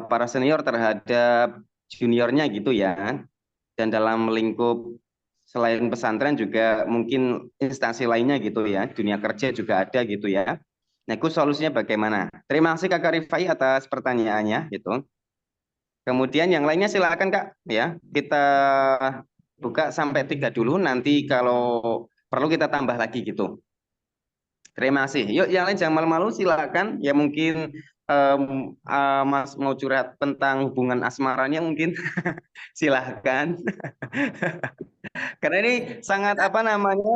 para senior terhadap juniornya gitu ya. Dan dalam lingkup selain pesantren juga mungkin instansi lainnya gitu ya, dunia kerja juga ada gitu ya. Nah, itu solusinya bagaimana? Terima kasih Kakak Rifai atas pertanyaannya gitu. Kemudian yang lainnya silakan Kak ya. Kita buka sampai 3 dulu, nanti kalau perlu kita tambah lagi gitu. Terima kasih. Yuk yang lain jangan malu-malu, silakan. Ya mungkin Mas mau curhat tentang hubungan asmaranya mungkin silahkan. Karena ini sangat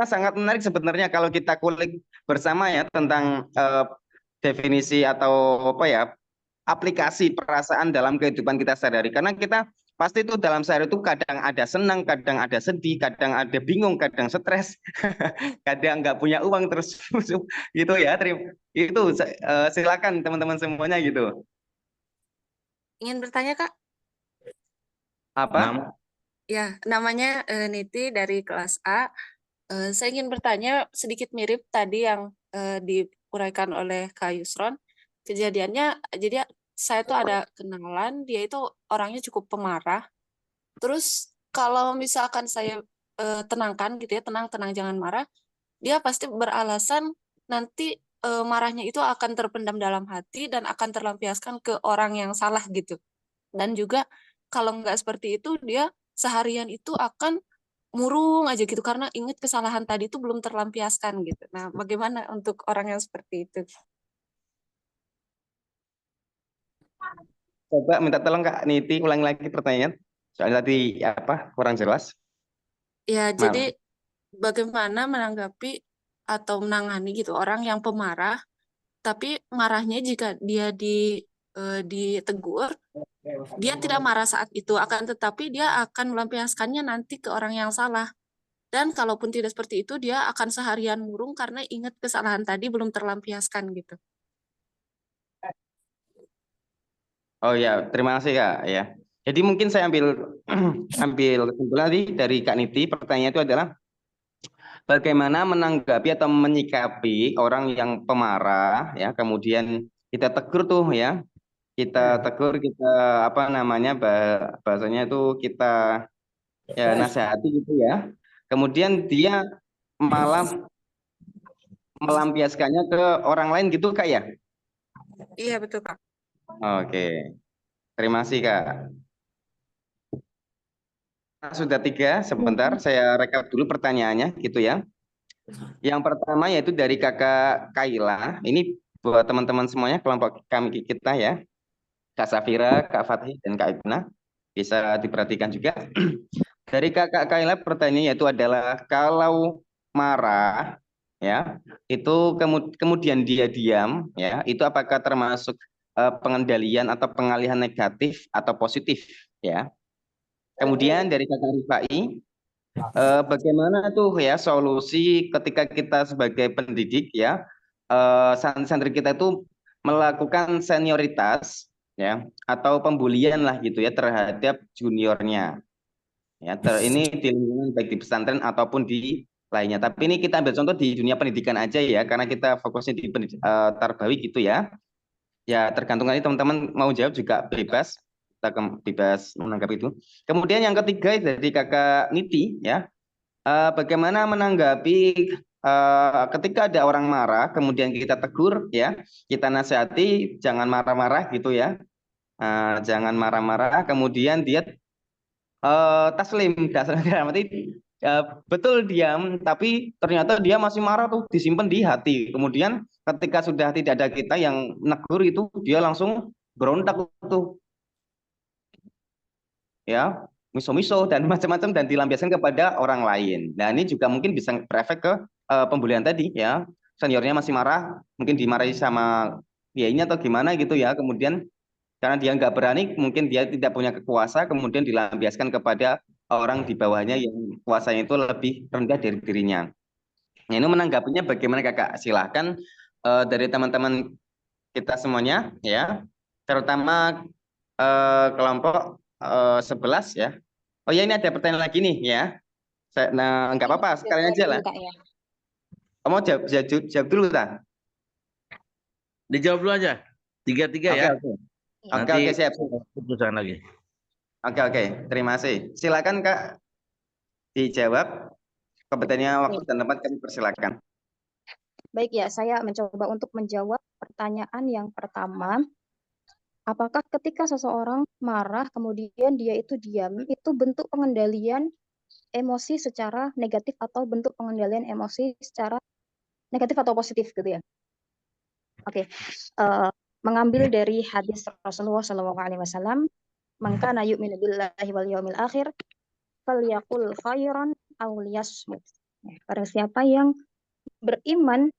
sangat menarik sebenarnya kalau kita kulik bersama ya tentang definisi atau aplikasi perasaan dalam kehidupan kita sehari-hari. Karena kita pasti itu dalam sehari itu kadang ada senang, kadang ada sedih, kadang ada bingung, kadang stres, kadang nggak punya uang terus gitu ya. Itu silakan teman-teman semuanya gitu. Ingin bertanya, Kak? Apa? Ya, namanya Niti dari kelas A. Saya ingin bertanya sedikit mirip tadi yang diuraikan oleh Kak Yusron. Kejadiannya, jadi saya tuh ada kenalan, dia itu orangnya cukup pemarah. Terus kalau misalkan saya tenangkan gitu ya, tenang, jangan marah, dia pasti beralasan nanti marahnya itu akan terpendam dalam hati dan akan terlampiaskan ke orang yang salah gitu. Dan juga kalau nggak seperti itu, dia seharian itu akan murung aja gitu karena ingat kesalahan tadi itu belum terlampiaskan gitu. Nah, bagaimana untuk orang yang seperti itu? Coba minta tolong Kak Niti ulang lagi pertanyaan. Soalnya tadi apa kurang jelas. Ya, Maaf. jadi bagaimana menanggapi atau menangani gitu orang yang pemarah, tapi marahnya jika dia ditegur, dia tidak marah saat itu, akan tetapi dia akan melampiaskannya nanti ke orang yang salah. Dan kalaupun tidak seperti itu, dia akan seharian murung karena ingat kesalahan tadi belum terlampiaskan gitu. Oh ya, terima kasih Kak ya. Jadi mungkin saya ambil kesimpulan tadi dari Kak Niti. Pertanyaannya itu adalah bagaimana menanggapi atau menyikapi orang yang pemarah ya, kemudian kita tegur tuh ya. Kita tegur, kita apa namanya bahasanya itu kita ya nasihati gitu ya. Kemudian dia malah melampiaskannya ke orang lain gitu Kak ya. Iya, betul, Kak. Oke. Terima kasih Kak. Sudah 3, sebentar saya rekap dulu pertanyaannya gitu ya. Yang pertama yaitu dari Kakak Kaila. Ini buat teman-teman semuanya kelompok kami kita ya. Kak Safira, Kak Fatih, dan Kak Ibna. Bisa diperhatikan juga. Dari Kakak Kaila pertanyaannya yaitu adalah kalau marah ya, itu kemudian dia diam ya, itu apakah termasuk pengendalian atau pengalihan negatif atau positif ya. Kemudian dari Kakak Rifai, bagaimana tuh ya solusi ketika kita sebagai pendidik ya, santri kita itu melakukan senioritas ya atau pembulian lah gitu ya terhadap juniornya ya. Ini di lingkungan baik di pesantren ataupun di lainnya. Tapi ini kita ambil contoh di dunia pendidikan aja ya, karena kita fokusnya di tarbawi gitu ya. Ya tergantung nanti teman-teman mau jawab juga bebas, kita bebas menanggapi itu. Kemudian yang ketiga dari Kakak Niti ya, bagaimana menanggapi ketika ada orang marah, kemudian kita tegur ya, kita nasihati, jangan marah-marah gitu ya, jangan marah-marah, kemudian dia taslim, dalam arti betul diam, tapi ternyata dia masih marah tuh, disimpan di hati. Kemudian ketika sudah tidak ada kita yang negur itu, dia langsung berontak tuh, ya, miso-miso dan macam-macam dan dilampiaskan kepada orang lain. Nah ini juga mungkin bisa berefek ke pembulian tadi ya. Seniornya masih marah, mungkin dimarahi sama biayanya atau gimana gitu ya. Kemudian karena dia nggak berani, mungkin dia tidak punya kekuasa, kemudian dilampiaskan kepada orang di bawahnya yang kuasanya itu lebih rendah dari dirinya. Nah, ini menanggapinya bagaimana Kakak? Silahkan dari teman-teman kita semuanya ya, terutama kelompok 11 ya. Oh ya, ini ada pertanyaan lagi nih ya. Nah, nggak apa-apa, sekalian aja lah. Kamu jawab dulu tak? Dijawab dulu aja. 3-3 Oke, ya. oke. Nanti Oke, siap. putusan lagi. Oke, terima kasih. Silakan Kak dijawab. Kebetulannya waktu dan tempat kami persilakan. Baik ya, saya mencoba untuk menjawab pertanyaan yang pertama. Apakah ketika seseorang marah kemudian dia itu diam, itu bentuk pengendalian emosi secara negatif atau bentuk pengendalian emosi secara negatif atau positif gitu ya? Oke. Mengambil dari hadis Rasulullah SAW, "Man kana yu'minu billahi wal yawmil akhir falyaqul khairan aw liyasmut." Barang siapa yang beriman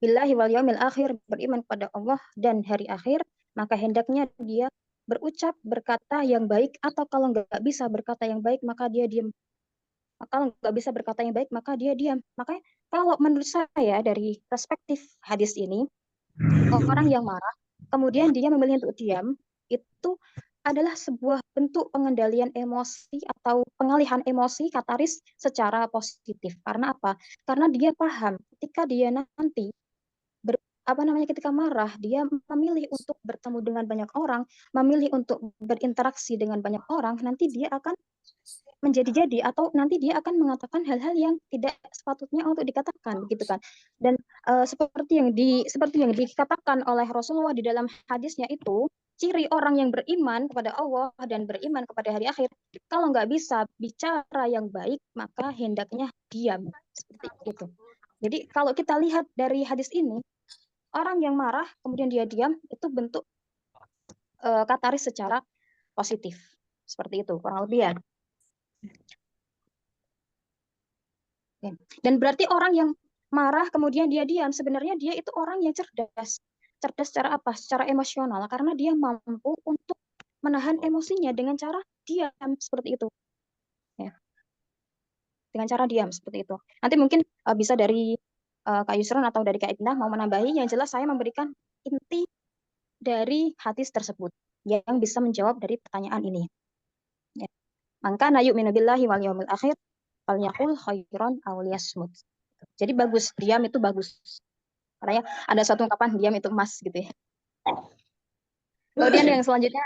billahi wal yawmil akhir, beriman kepada Allah dan hari akhir, maka hendaknya dia berucap, berkata yang baik, atau kalau nggak bisa berkata yang baik, maka dia diam. Kalau nggak bisa berkata yang baik, maka dia diam. Makanya kalau menurut saya dari perspektif hadis ini, orang yang marah, kemudian dia memilih untuk diam, itu adalah sebuah bentuk pengendalian emosi atau pengalihan emosi kataris secara positif. Karena apa? Karena dia paham ketika dia nanti ketika marah, dia memilih untuk bertemu dengan banyak orang, memilih untuk berinteraksi dengan banyak orang, nanti dia akan menjadi-jadi atau nanti dia akan mengatakan hal-hal yang tidak sepatutnya untuk dikatakan gitu kan. Dan seperti yang dikatakan oleh Rasulullah di dalam hadisnya itu, ciri orang yang beriman kepada Allah dan beriman kepada hari akhir, kalau nggak bisa bicara yang baik, maka hendaknya diam, seperti itu. Jadi kalau kita lihat dari hadis ini, orang yang marah kemudian dia diam, itu bentuk kataris secara positif, seperti itu kurang lebih ya. Dan berarti orang yang marah kemudian dia diam, sebenarnya dia itu orang yang cerdas. Cerdas secara apa? Secara emosional, karena dia mampu untuk menahan emosinya dengan cara diam, seperti itu. Ya. Dengan cara diam, seperti itu. Nanti mungkin bisa dari Kak Yusron atau dari Kak Indah mau menambahi, yang jelas saya memberikan inti dari hadis tersebut yang bisa menjawab dari pertanyaan ini. Ya. Maka na yu'minu billahi wal yaumil akhir falyaqul khairan aw liyasmut. Jadi bagus, diam itu bagus. Karena ya ada satu ungkapan diam itu emas gitu ya. Kemudian yang selanjutnya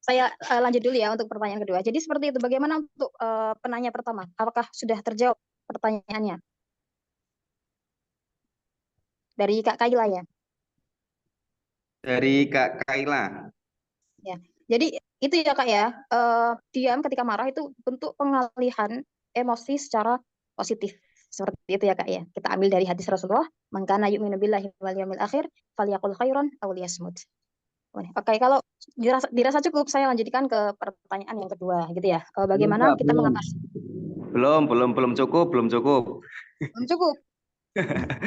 saya lanjut dulu ya untuk pertanyaan kedua. Jadi seperti itu, bagaimana untuk penanya pertama? Apakah sudah terjawab pertanyaannya? Dari Kak Kaila ya? Dari Kak Kaila. Ya. Jadi itu ya Kak ya, diam ketika marah itu bentuk pengalihan emosi secara positif. Seperti itu ya Kak ya. Kita ambil dari hadis Rasulullah, "Man kana yu'minu billahi wal yaumil akhir falyaqul khairan aw liyasmut." Oke, kalau dirasa cukup, saya lanjutkan ke pertanyaan yang kedua gitu ya. Bagaimana kita mengatasi? Belum cukup. Belum cukup.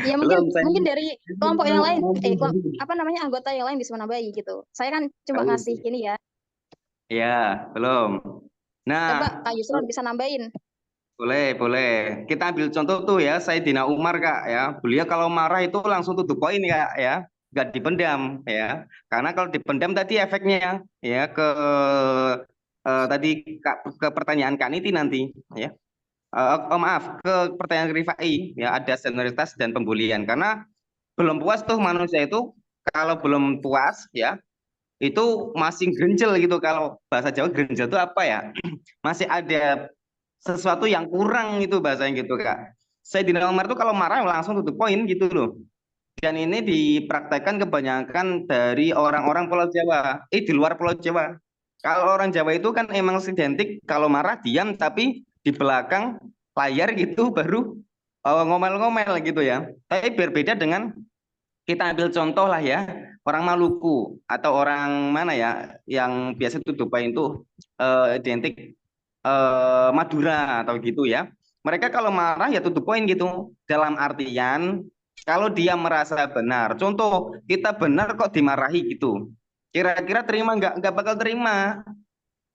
Ya mungkin dari kelompok yang lain, anggota yang lain bisa menambahi gitu. Saya kan cuma ngasih ini ya. Ya, belum. Nah, Coba Kak Yusron bisa nambahin. Boleh. Kita ambil contoh tuh ya, Sayyidina Umar Kak ya. Beliau kalau marah itu langsung to the point Kak ya. Nggak dipendam ya. Karena kalau dipendam tadi efeknya ya ke pertanyaan Kak Niti nanti ya. Maaf, ke pertanyaan Rifai ya, ada senioritas dan pembulian. Karena belum puas tuh manusia itu, kalau belum puas ya itu masih genjel gitu. Kalau bahasa Jawa genjel itu apa ya? Masih ada sesuatu yang kurang itu bahasanya gitu Kak. Sayyidina Umar itu kalau marah langsung to the point gitu loh. Dan ini dipraktekkan kebanyakan dari orang-orang Pulau Jawa. Di luar Pulau Jawa. Kalau orang Jawa itu kan emang identik kalau marah diam, tapi di belakang layar gitu baru ngomel-ngomel gitu ya. Tapi berbeda dengan, kita ambil contoh lah ya, orang Maluku atau orang mana ya yang biasa to the point itu identik Madura atau gitu ya. Mereka kalau marah ya to the point gitu. Dalam artian kalau dia merasa benar, contoh kita benar kok dimarahi gitu, kira-kira terima nggak? Nggak bakal terima.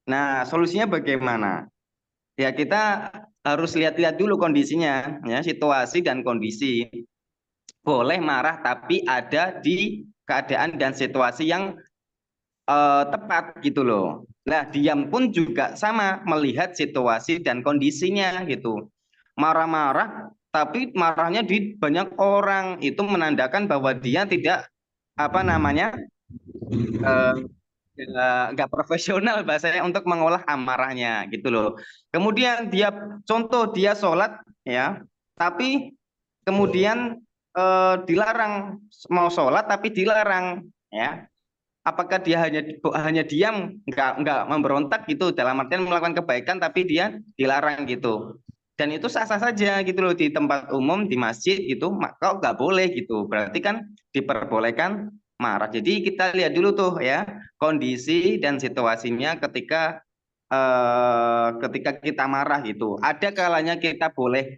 Nah, solusinya bagaimana? Ya kita harus lihat-lihat dulu kondisinya, ya, situasi dan kondisi. Boleh marah tapi ada di keadaan dan situasi yang tepat gitu loh. Nah, diam pun juga sama, melihat situasi dan kondisinya gitu. Marah-marah tapi marahnya di banyak orang, itu menandakan bahwa dia tidak nggak profesional bahasanya untuk mengolah amarahnya gitu loh. Kemudian dia sholat ya, tapi kemudian dilarang, mau sholat tapi dilarang ya. Apakah dia hanya diam, nggak memberontak gitu, dalam artian melakukan kebaikan tapi dia dilarang gitu, dan itu sah-sah saja gitu loh, di tempat umum, di masjid gitu, kok nggak boleh gitu, berarti kan diperbolehkan marah. Jadi kita lihat dulu tuh ya kondisi dan situasinya ketika kita marah gitu. Ada kalanya kita boleh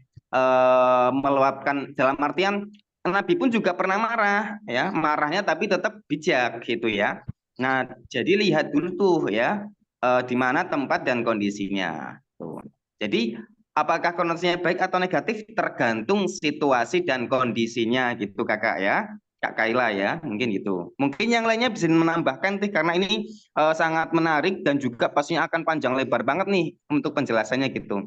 meluapkan, dalam artian Nabi pun juga pernah marah ya, marahnya tapi tetap bijak gitu ya. Nah, jadi lihat dulu tuh ya, di mana tempat dan kondisinya. Tuh. Jadi apakah konotasinya baik atau negatif tergantung situasi dan kondisinya gitu kakak ya, Kak Kaila ya, mungkin gitu. Mungkin yang lainnya bisa menambahkan tuh karena ini sangat menarik dan juga pastinya akan panjang lebar banget nih untuk penjelasannya gitu.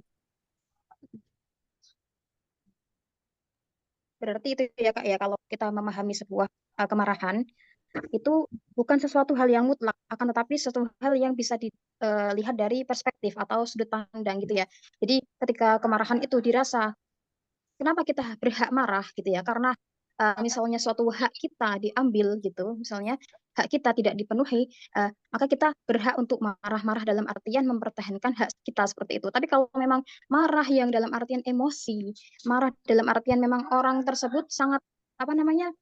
Berarti itu ya Kak ya, kalau kita memahami sebuah kemarahan, itu bukan sesuatu hal yang mutlak, akan tetapi sesuatu hal yang bisa dilihat dari perspektif atau sudut pandang gitu ya. Jadi ketika kemarahan itu dirasa, kenapa kita berhak marah gitu ya? Karena misalnya suatu hak kita diambil gitu, misalnya hak kita tidak dipenuhi, maka kita berhak untuk marah-marah dalam artian mempertahankan hak kita seperti itu. Tapi kalau memang marah yang dalam artian emosi, marah dalam artian memang orang tersebut sangat apa namanya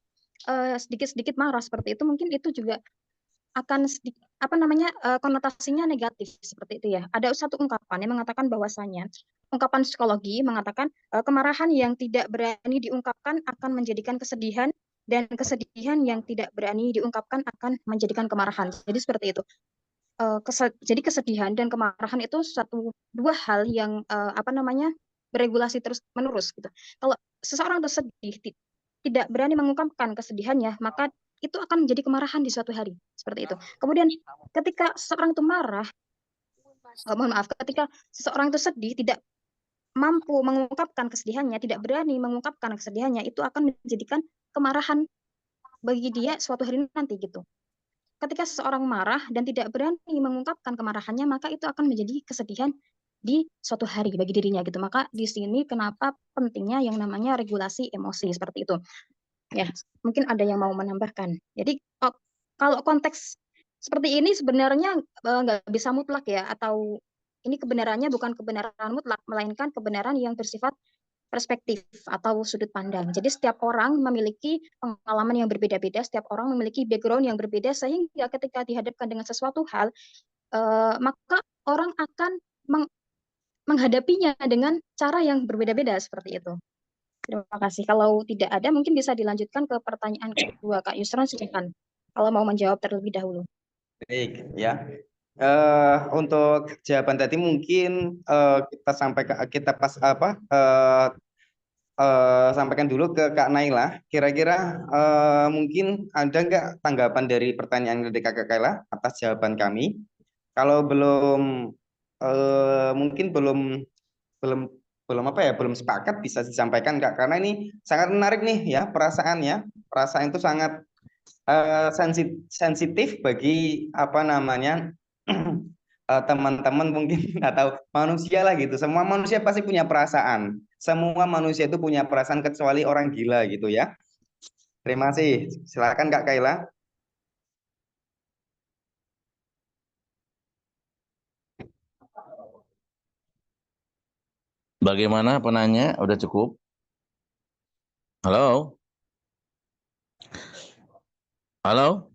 sedikit-sedikit marah seperti itu, mungkin itu juga akan konotasinya negatif seperti itu ya. Ada satu ungkapan yang mengatakan bahwasanya ungkapan psikologi mengatakan kemarahan yang tidak berani diungkapkan akan menjadikan kesedihan dan kesedihan yang tidak berani diungkapkan akan menjadikan kemarahan. Jadi seperti itu. Jadi kesedihan dan kemarahan itu dua hal yang beregulasi terus menerus gitu. Kalau seseorang tersedih tidak berani mengungkapkan kesedihannya, maka itu akan menjadi kemarahan di suatu hari seperti itu. Kemudian ketika seseorang itu marah, ketika seseorang itu sedih tidak mampu mengungkapkan kesedihannya, tidak berani mengungkapkan kesedihannya, itu akan menjadikan kemarahan bagi dia suatu hari nanti gitu. Ketika seseorang marah dan tidak berani mengungkapkan kemarahannya, maka itu akan menjadi kesedihan di suatu hari bagi dirinya gitu. Maka di sini kenapa pentingnya yang namanya regulasi emosi seperti itu. Ya, mungkin ada yang mau menambahkan. Jadi kalau konteks seperti ini sebenarnya nggak bisa mutlak ya, atau ini kebenarannya bukan kebenaran mutlak, melainkan kebenaran yang bersifat perspektif atau sudut pandang. Jadi setiap orang memiliki pengalaman yang berbeda-beda, setiap orang memiliki background yang berbeda, sehingga ketika dihadapkan dengan sesuatu hal, maka orang akan menghadapinya dengan cara yang berbeda-beda seperti itu. Terima kasih. Kalau tidak ada, mungkin bisa dilanjutkan ke pertanyaan kedua, Kak Yusran, silakan. Kalau mau menjawab terlebih dahulu. Baik ya. Untuk jawaban tadi mungkin kita sampaikan dulu ke Kak Naila. Kira-kira mungkin ada nggak tanggapan dari pertanyaan dari Kak Kaila atas jawaban kami? Kalau belum mungkin belum belum belum sepakat bisa disampaikan Kak, karena ini sangat menarik nih ya perasaannya. Perasaan itu sangat sensitif bagi teman-teman mungkin atau manusia lah gitu. Semua manusia pasti punya perasaan. Semua manusia itu punya perasaan kecuali orang gila gitu ya. Terima kasih. Silakan Kak Kaila. Bagaimana penanya? Udah cukup? Halo? Halo?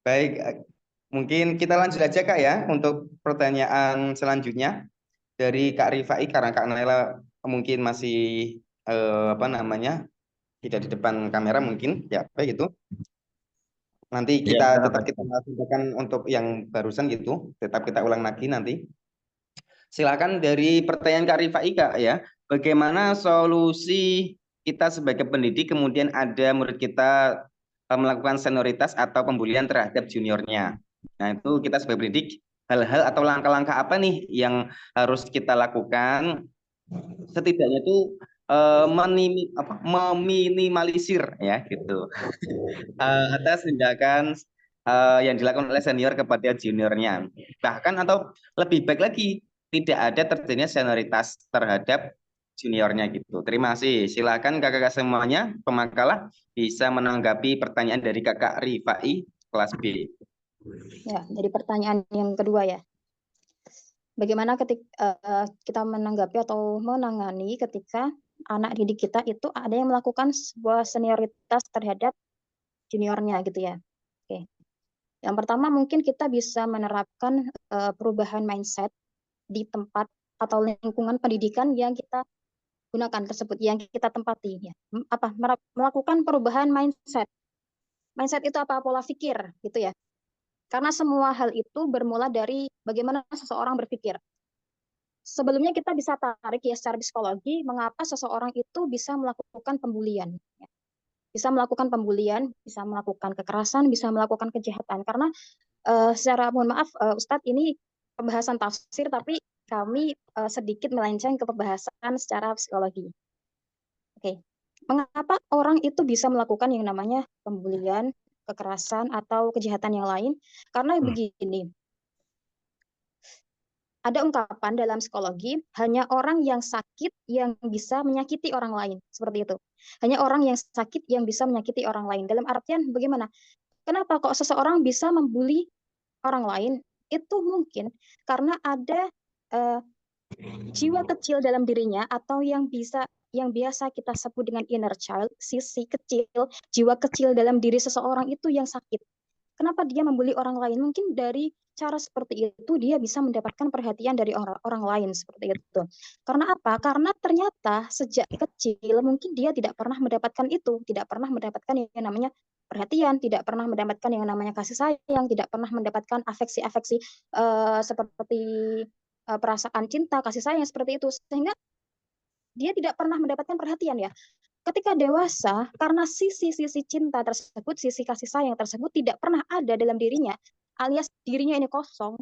Baik, mungkin kita lanjut aja Kak ya untuk pertanyaan selanjutnya dari Kak Rifai, karena Kak Naila mungkin masih tidak di depan kamera mungkin ya, baik itu. Nanti Ya, kita tetap silakan. kita sampaikan untuk yang barusan gitu, tetap kita ulang lagi nanti. Silakan dari pertanyaan Kak Rifai Kak ya, bagaimana solusi kita sebagai pendidik kemudian ada murid kita melakukan senioritas atau pembulian terhadap juniornya. Nah itu kita sebagai pendidik hal-hal atau langkah-langkah apa nih yang harus kita lakukan setidaknya itu meminimalisir ya gitu atas tindakan yang dilakukan oleh senior kepada juniornya, bahkan atau lebih baik lagi tidak ada terjadinya senioritas terhadap juniornya gitu. Terima kasih. Silakan kakak-kakak semuanya pemakalah bisa menanggapi pertanyaan dari kakak Rifai kelas B. Ya, jadi pertanyaan yang kedua ya. Bagaimana ketika kita menanggapi atau menangani ketika anak didik kita itu ada yang melakukan sebuah senioritas terhadap juniornya gitu ya. Oke. Yang pertama mungkin kita bisa menerapkan perubahan mindset di tempat atau lingkungan pendidikan yang kita gunakan tersebut, yang kita tempati ya. Melakukan perubahan mindset. Mindset itu apa? Pola pikir, gitu ya. Karena semua hal itu bermula dari bagaimana seseorang berpikir. Sebelumnya kita bisa tarik ya secara psikologi, mengapa seseorang itu bisa melakukan pembulian. Bisa melakukan pembulian, bisa melakukan kekerasan, bisa melakukan kejahatan. Karena secara, mohon maaf Ustadz, ini pembahasan tafsir, tapi kami sedikit melenceng ke pembahasan secara psikologi. Oke, mengapa orang itu bisa melakukan yang namanya pembulian, kekerasan, atau kejahatan yang lain? Karena begini, ada ungkapan dalam psikologi, hanya orang yang sakit yang bisa menyakiti orang lain. Seperti itu. Hanya orang yang sakit yang bisa menyakiti orang lain. Dalam artian bagaimana? Kenapa kok seseorang bisa membuli orang lain? Itu mungkin karena ada jiwa kecil dalam dirinya, atau yang biasa kita sebut dengan inner child, sisi kecil, jiwa kecil dalam diri seseorang itu yang sakit. Kenapa dia membuli orang lain? Mungkin dari cara seperti itu dia bisa mendapatkan perhatian dari orang lain seperti itu. Karena apa? Karena ternyata sejak kecil mungkin dia tidak pernah mendapatkan itu, tidak pernah mendapatkan yang namanya perhatian, tidak pernah mendapatkan yang namanya kasih sayang, tidak pernah mendapatkan afeksi-afeksi seperti perasaan cinta, kasih sayang seperti itu, sehingga dia tidak pernah mendapatkan perhatian ya. Ketika dewasa, karena sisi-sisi cinta tersebut, sisi kasih sayang tersebut tidak pernah ada dalam dirinya, alias dirinya ini kosong,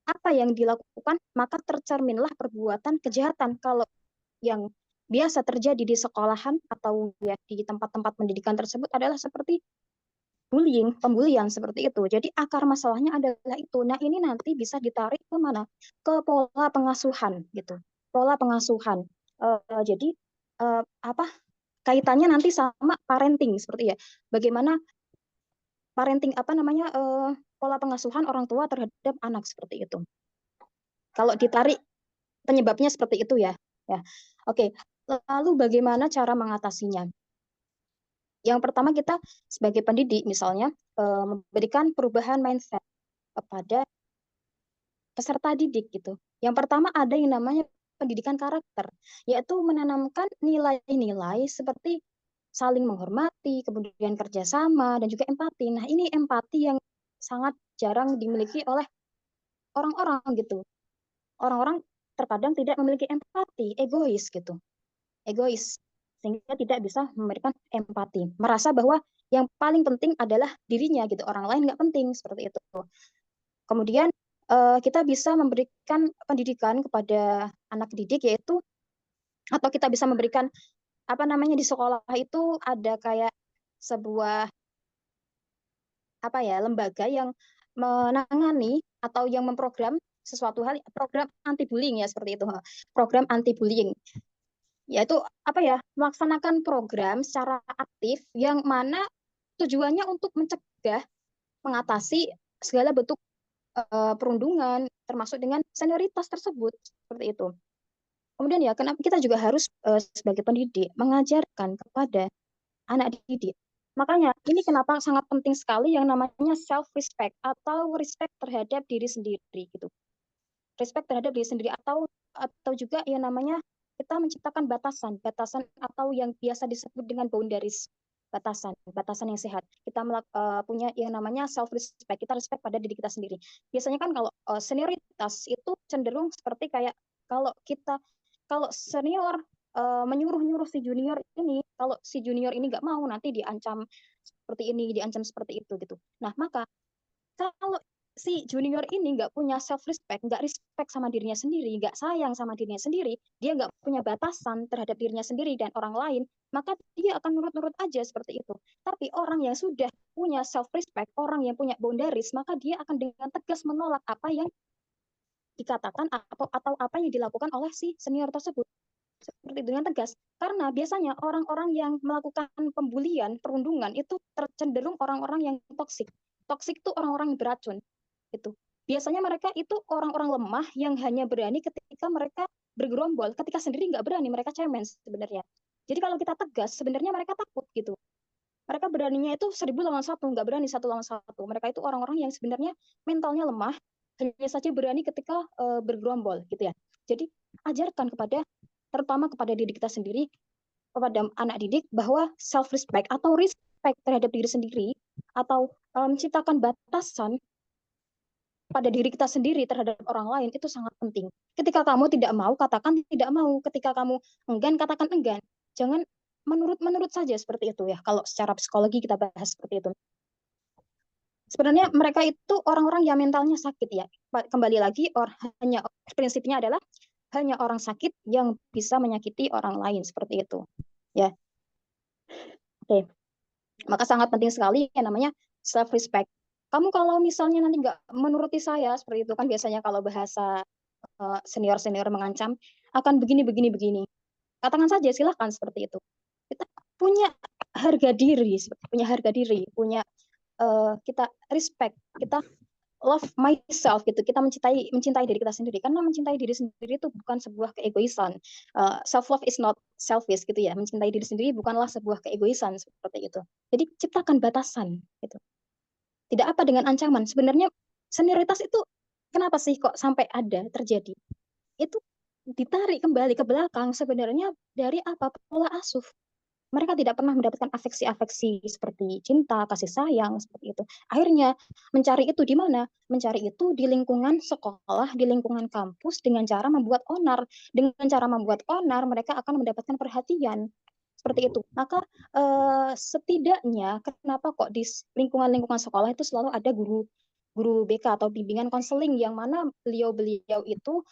apa yang dilakukan? Maka tercerminlah perbuatan kejahatan. Kalau yang biasa terjadi di sekolahan atau ya di tempat-tempat pendidikan tersebut adalah seperti bullying, pembulian seperti itu. Jadi akar masalahnya adalah itu. Nah, ini nanti bisa ditarik ke mana? Ke pola pengasuhan gitu. Pola pengasuhan. Jadi apa kaitannya nanti sama parenting seperti ya. Bagaimana parenting pola pengasuhan orang tua terhadap anak seperti itu. Kalau ditarik penyebabnya seperti itu ya. Ya. Oke. Lalu bagaimana cara mengatasinya? Yang pertama kita sebagai pendidik misalnya memberikan perubahan mindset kepada peserta didik gitu. Yang pertama ada yang namanya pendidikan karakter, yaitu menanamkan nilai-nilai seperti saling menghormati, kemudian kerjasama, dan juga empati. Nah, ini empati yang sangat jarang dimiliki oleh orang-orang gitu. Orang-orang terkadang tidak memiliki empati, egois gitu. Egois, sehingga tidak bisa memberikan empati. Merasa bahwa yang paling penting adalah dirinya gitu, orang lain nggak penting, seperti itu. Kemudian kita bisa memberikan pendidikan kepada anak didik, yaitu atau kita bisa memberikan di sekolah itu ada kayak sebuah lembaga yang menangani atau yang memprogram sesuatu hal, program anti bullying ya seperti itu. Program anti bullying yaitu melaksanakan program secara aktif yang mana tujuannya untuk mencegah, mengatasi segala bentuk perundungan termasuk dengan senioritas tersebut seperti itu. Kemudian ya, kenapa kita juga harus sebagai pendidik mengajarkan kepada anak didik. Makanya ini kenapa sangat penting sekali yang namanya self respect atau respect terhadap diri sendiri gitu. Respect terhadap diri sendiri atau juga yang namanya kita menciptakan batasan atau yang biasa disebut dengan boundaries, batasan yang sehat. Kita punya yang namanya self respect, kita respect pada diri kita sendiri. Biasanya kan kalau senioritas itu cenderung seperti kayak kalau senior menyuruh si junior ini, kalau si junior ini nggak mau nanti diancam seperti ini, diancam seperti itu gitu. Nah, maka kalau si junior ini nggak punya self respect, nggak respect sama dirinya sendiri, nggak sayang sama dirinya sendiri, dia nggak punya batasan terhadap dirinya sendiri dan orang lain, maka dia akan nurut-nurut aja seperti itu. Tapi orang yang sudah punya self respect, orang yang punya boundaries, maka dia akan dengan tegas menolak apa yang dikatakan atau apa yang dilakukan oleh si senior tersebut. Seperti dengan tegas. Karena biasanya orang-orang yang melakukan pembulian, perundungan itu cenderung orang-orang yang toksik. Toksik itu orang-orang yang beracun. Itu. Biasanya mereka itu orang-orang lemah yang hanya berani ketika mereka bergerombol, ketika sendiri nggak berani, mereka cemen sebenarnya. Jadi kalau kita tegas, sebenarnya mereka takut gitu. Mereka beraninya itu 1000 lawan 1, nggak berani 1 lawan 1. Mereka itu orang-orang yang sebenarnya mentalnya lemah, hanya saja berani ketika bergerombol gitu ya. Jadi ajarkan terutama kepada diri kita sendiri, kepada anak didik bahwa self respect atau respect terhadap diri sendiri atau menciptakan batasan pada diri kita sendiri terhadap orang lain itu sangat penting. Ketika kamu tidak mau, katakan tidak mau. Ketika kamu enggan, katakan enggan. Jangan menurut saja seperti itu ya. Kalau secara psikologi kita bahas seperti itu. Sebenarnya mereka itu orang-orang yang mentalnya sakit ya. Kembali lagi, hanya prinsipnya adalah hanya orang sakit yang bisa menyakiti orang lain seperti itu. Ya. Oke. Maka sangat penting sekali yang namanya self respect. Kamu kalau misalnya nanti nggak menuruti saya seperti itu kan biasanya kalau bahasa senior-senior mengancam akan begini. Katakan saja silahkan seperti itu. Kita punya harga diri, punya kita respect, kita love myself gitu. Kita mencintai diri kita sendiri. Karena mencintai diri sendiri itu bukan sebuah keegoisan. Self love is not selfish gitu ya. Mencintai diri sendiri bukanlah sebuah keegoisan seperti itu. Jadi ciptakan batasan gitu. Tidak apa dengan ancaman. Sebenarnya senioritas itu kenapa sih kok sampai ada terjadi? Itu ditarik kembali ke belakang sebenarnya dari apa? Pola asuh. Mereka tidak pernah mendapatkan afeksi-afeksi seperti cinta, kasih sayang, seperti itu. Akhirnya mencari itu di mana? Mencari itu di lingkungan sekolah, di lingkungan kampus dengan cara membuat onar. Dengan cara membuat onar, mereka akan mendapatkan perhatian. Seperti itu. Maka setidaknya kenapa kok di lingkungan-lingkungan sekolah itu selalu ada guru BK atau bimbingan konseling yang mana beliau-beliau itu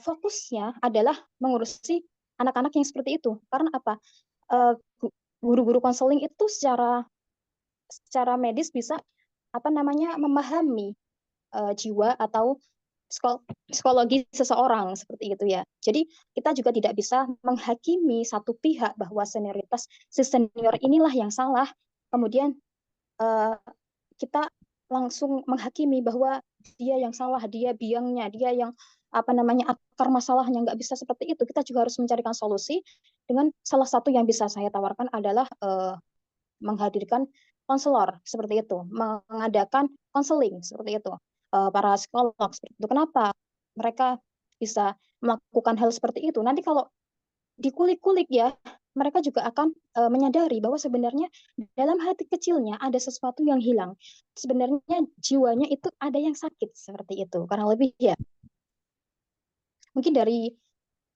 fokusnya adalah mengurusi anak-anak yang seperti itu. Karena apa? Guru-guru konseling itu secara medis bisa memahami jiwa atau psikologi seseorang seperti itu ya. Jadi kita juga tidak bisa menghakimi satu pihak bahwa senioritas si senior inilah yang salah. Kemudian kita langsung menghakimi bahwa dia yang salah, dia biangnya, dia yang akar masalahnya. Nggak bisa seperti itu. Kita juga harus mencarikan solusi dengan salah satu yang bisa saya tawarkan adalah menghadirkan konselor seperti itu, mengadakan konseling seperti itu. Para psikolog seperti itu. Kenapa mereka bisa melakukan hal seperti itu? Nanti kalau dikulik-kulik ya, mereka juga akan menyadari bahwa sebenarnya dalam hati kecilnya ada sesuatu yang hilang. Sebenarnya jiwanya itu ada yang sakit seperti itu. Karena lebih ya. Mungkin dari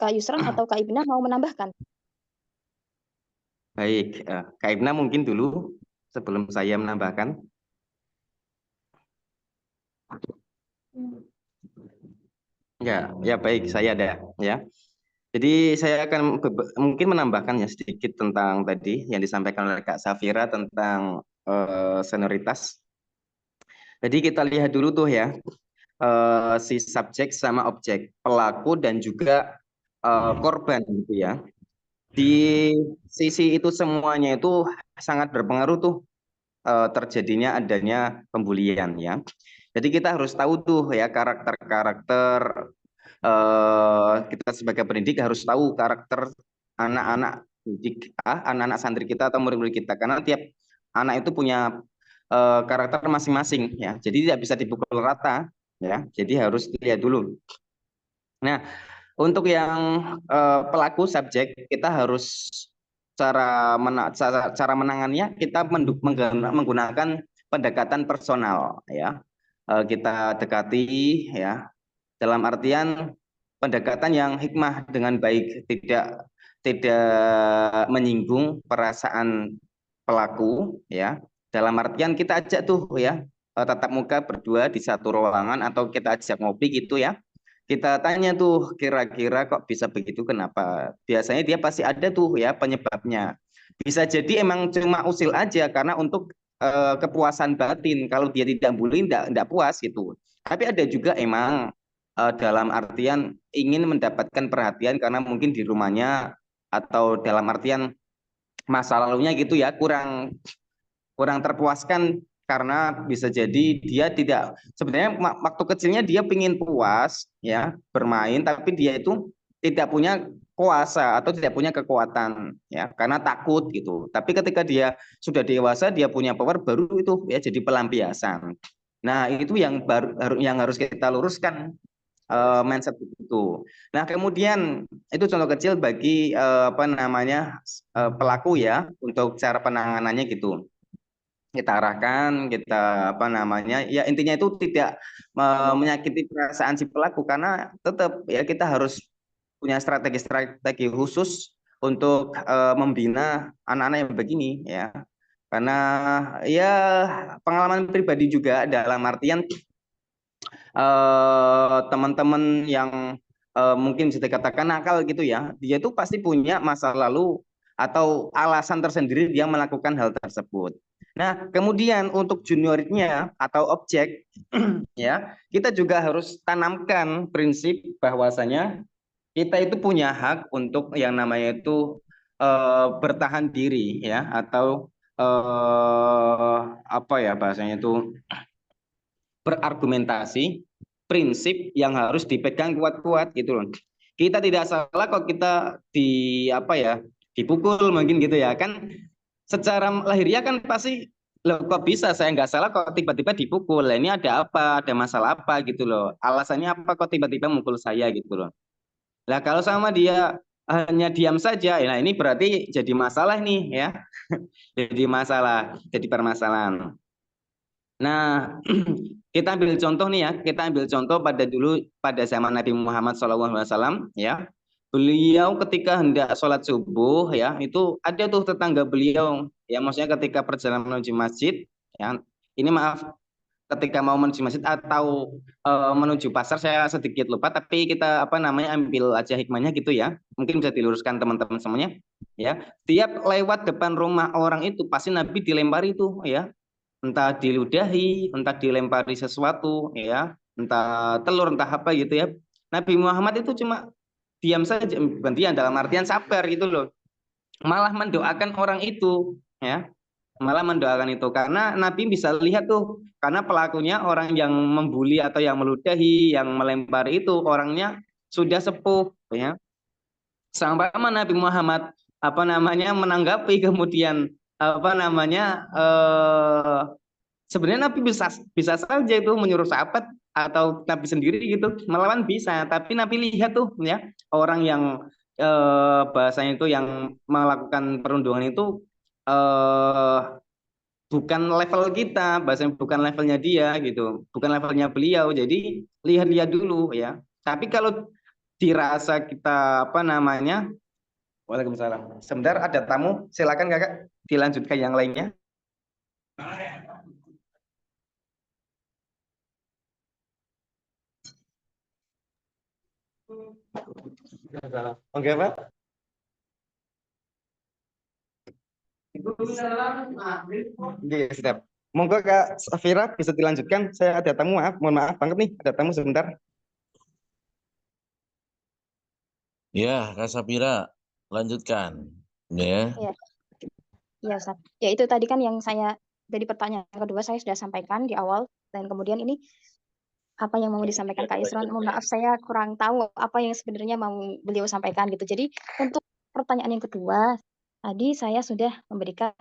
Kak Yusran atau Kak Ibna mau menambahkan? Baik, Kak Ibna mungkin dulu sebelum saya menambahkan. Ya baik, saya ada ya. Jadi saya akan mungkin menambahkan ya sedikit tentang tadi yang disampaikan oleh Kak Safira tentang senioritas. Jadi kita lihat dulu tuh ya si subjek sama objek, pelaku dan juga korban gitu ya. Di sisi itu semuanya itu sangat berpengaruh tuh terjadinya adanya pembulian ya. Jadi kita harus tahu tuh ya karakter-karakter kita sebagai pendidik harus tahu karakter anak-anak didik, anak-anak santri kita atau murid-murid kita karena tiap anak itu punya karakter masing-masing ya. Jadi tidak bisa dipukul rata ya. Jadi harus dilihat dulu. Nah, untuk yang pelaku subjek kita harus cara menangannya kita menggunakan pendekatan personal ya. Kita dekati ya dalam artian pendekatan yang hikmah dengan baik, tidak menyinggung perasaan pelaku ya. Dalam artian kita ajak tuh ya tatap muka berdua di satu ruangan atau kita ajak ngopi gitu ya. Kita tanya tuh kira-kira kok bisa begitu kenapa? Biasanya dia pasti ada tuh ya penyebabnya. Bisa jadi emang cuma usil aja karena untuk kepuasan batin. Kalau dia tidak bully enggak puas gitu. Tapi ada juga emang dalam artian ingin mendapatkan perhatian karena mungkin di rumahnya atau dalam artian masa lalunya gitu ya kurang terpuaskan karena bisa jadi dia tidak sebenarnya waktu kecilnya dia ingin puas ya bermain tapi dia itu tidak punya kuasa atau tidak punya kekuatan ya karena takut gitu. Tapi ketika dia sudah dewasa dia punya power baru itu ya jadi pelampiasan. Nah, itu yang harus kita luruskan mindset itu. Nah, kemudian itu contoh kecil bagi pelaku ya untuk cara penanganannya gitu. kita arahkan, kita apa namanya, ya intinya itu tidak menyakiti perasaan si pelaku, karena tetap ya kita harus punya strategi-strategi khusus untuk membina anak-anak yang begini ya. Karena ya pengalaman pribadi juga, dalam artian teman-teman yang mungkin bisa dikatakan nakal gitu ya, dia itu pasti punya masa lalu atau alasan tersendiri dia melakukan hal tersebut. Nah, kemudian untuk juniornya atau objek ya, kita juga harus tanamkan prinsip bahwasanya kita itu punya hak untuk yang namanya itu bertahan diri ya, atau apa ya bahasanya itu, berargumentasi, prinsip yang harus dipegang kuat-kuat gitu loh. Kita tidak salah kok kita di apa ya, dipukul mungkin gitu ya kan, secara lahiriah kan pasti loh kok bisa saya nggak salah kok tiba-tiba dipukul. Lah, ini ada apa, ada masalah apa gitu loh, alasannya apa kok tiba-tiba mukul saya gitu loh. Lah kalau sama dia hanya diam saja, ya ini berarti jadi masalah nih ya. Jadi masalah, jadi permasalahan. Nah, kita ambil contoh nih ya, kita ambil contoh pada zaman Nabi Muhammad SAW ya. Beliau ketika hendak sholat subuh ya, itu ada tuh tetangga beliau ya, maksudnya ketika perjalanan menuju masjid ya. Ini maaf, ketika mau menuju masjid atau menuju pasar, saya sedikit lupa, tapi kita apa namanya ambil aja hikmahnya gitu ya. Mungkin bisa diluruskan teman-teman semuanya ya. Tiap lewat depan rumah orang itu pasti Nabi dilempari itu ya, entah diludahi, entah dilempari sesuatu ya, entah telur, entah apa gitu ya. Nabi Muhammad itu cuma diam saja, bukan diam, dalam artian sabar gitu loh. Malah mendoakan orang itu ya, malah mendoakan itu, karena Nabi bisa lihat tuh, karena pelakunya orang yang membuli atau yang meludahi, yang melempari itu orangnya sudah sepuh ya. Sampai Nabi Muhammad apa namanya menanggapi, kemudian apa namanya sebenarnya Nabi bisa bisa saja itu menyuruh sahabat atau Nabi sendiri gitu melawan bisa, tapi Nabi lihat tuh ya, orang yang bahasanya itu yang melakukan perundungan itu eh bukan level kita, bahasanya bukan levelnya dia gitu, bukan levelnya beliau. Jadi lihat-lihat dulu ya. Tapi kalau dirasa kita apa namanya, Waalaikumsalam. Sebentar ada tamu, silakan kakak dilanjutkan yang lainnya. Oke Pak. Oke, siap. Monggo Kak Safira bisa dilanjutkan. Saya ada tamu, mohon maaf banget nih, ada tamu sebentar. Ya, Kak Sapira, lanjutkan. Ya. Ya, ya, Ustaz. Ya itu tadi kan yang saya dari pertanyaan kedua saya sudah sampaikan di awal, dan kemudian ini apa yang mau disampaikan Kak Isron. Mohon maaf saya kurang tahu apa yang sebenarnya mau beliau sampaikan gitu. Jadi untuk pertanyaan yang kedua tadi saya sudah memberikan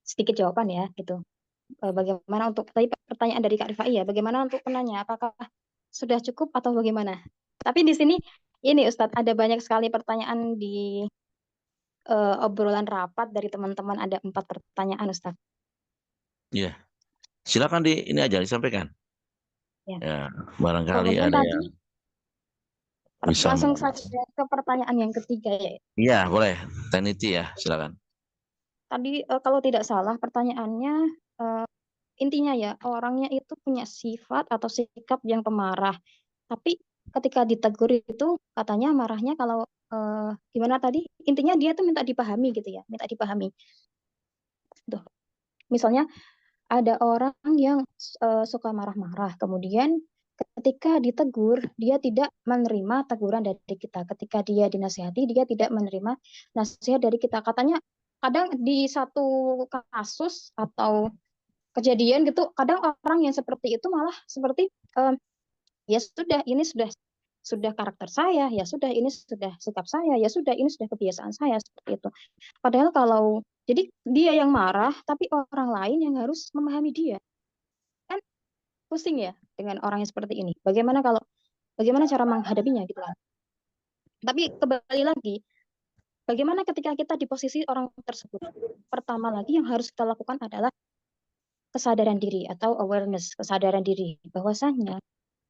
sedikit jawaban ya gitu. Bagaimana untuk tadi pertanyaan dari Kak Rifai ya, bagaimana untuk penanya apakah sudah cukup atau bagaimana? Tapi di sini ini Ustadz ada banyak sekali pertanyaan di obrolan rapat dari teman-teman, ada 4 pertanyaan Ustadz. Ya. Silakan ini aja disampaikan. Ya. Ya, barangkali Kemudian ada tadi yang bisa. langsung saja ke pertanyaan yang ketiga ya. Iya, boleh. Teniti ya, silakan. Tadi kalau tidak salah pertanyaannya intinya ya orangnya itu punya sifat atau sikap yang pemarah. Tapi ketika ditegur itu katanya marahnya kalau gimana tadi? Intinya dia tuh minta dipahami gitu ya, minta dipahami. Tuh. Misalnya ada orang yang suka marah-marah, kemudian ketika ditegur dia tidak menerima teguran dari kita. Ketika dia dinasihati dia tidak menerima nasihat dari kita. Katanya kadang di satu kasus atau kejadian gitu, kadang orang yang seperti itu malah seperti ya sudah ini sudah karakter saya, ya sudah ini sudah sikap saya, ya sudah ini sudah kebiasaan saya seperti itu. Padahal kalau jadi dia yang marah tapi orang lain yang harus memahami dia. Kan pusing ya dengan orang yang seperti ini. Bagaimana cara menghadapinya gitu kan. Tapi kembali lagi, bagaimana ketika kita di posisi orang tersebut? Pertama lagi yang harus kita lakukan adalah kesadaran diri atau awareness, kesadaran diri bahwasanya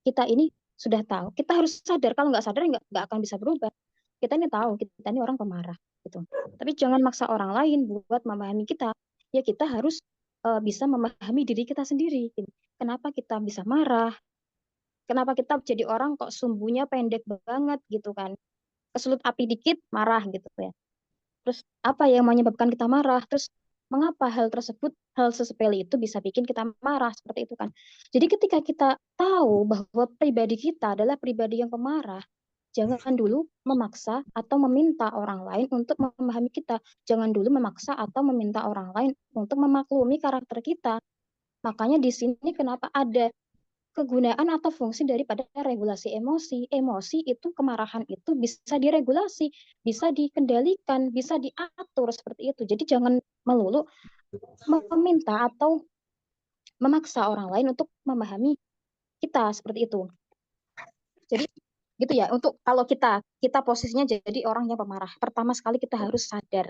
kita ini sudah tahu, kita harus sadar. Kalau nggak sadar nggak akan bisa berubah. Kita ini tahu kita ini orang pemarah gitu. Tapi jangan maksa orang lain buat memahami kita. Ya kita harus bisa memahami diri kita sendiri. Kenapa kita bisa marah? Kenapa kita jadi orang kok sumbunya pendek banget gitu kan? Kesulut api dikit marah gitu ya. Terus apa yang menyebabkan kita marah? Terus mengapa hal tersebut, hal sesepele itu bisa bikin kita marah seperti itu kan? Jadi ketika kita tahu bahwa pribadi kita adalah pribadi yang pemarah, jangan dulu memaksa atau meminta orang lain untuk memahami kita. Jangan dulu memaksa atau meminta orang lain untuk memaklumi karakter kita. Makanya di sini kenapa ada kegunaan atau fungsi daripada regulasi emosi. Emosi itu, kemarahan itu bisa diregulasi, bisa dikendalikan, bisa diatur seperti itu. Jadi jangan melulu meminta atau memaksa orang lain untuk memahami kita seperti itu. Jadi gitu ya, untuk kalau kita posisinya jadi orang yang pemarah, pertama sekali kita harus sadar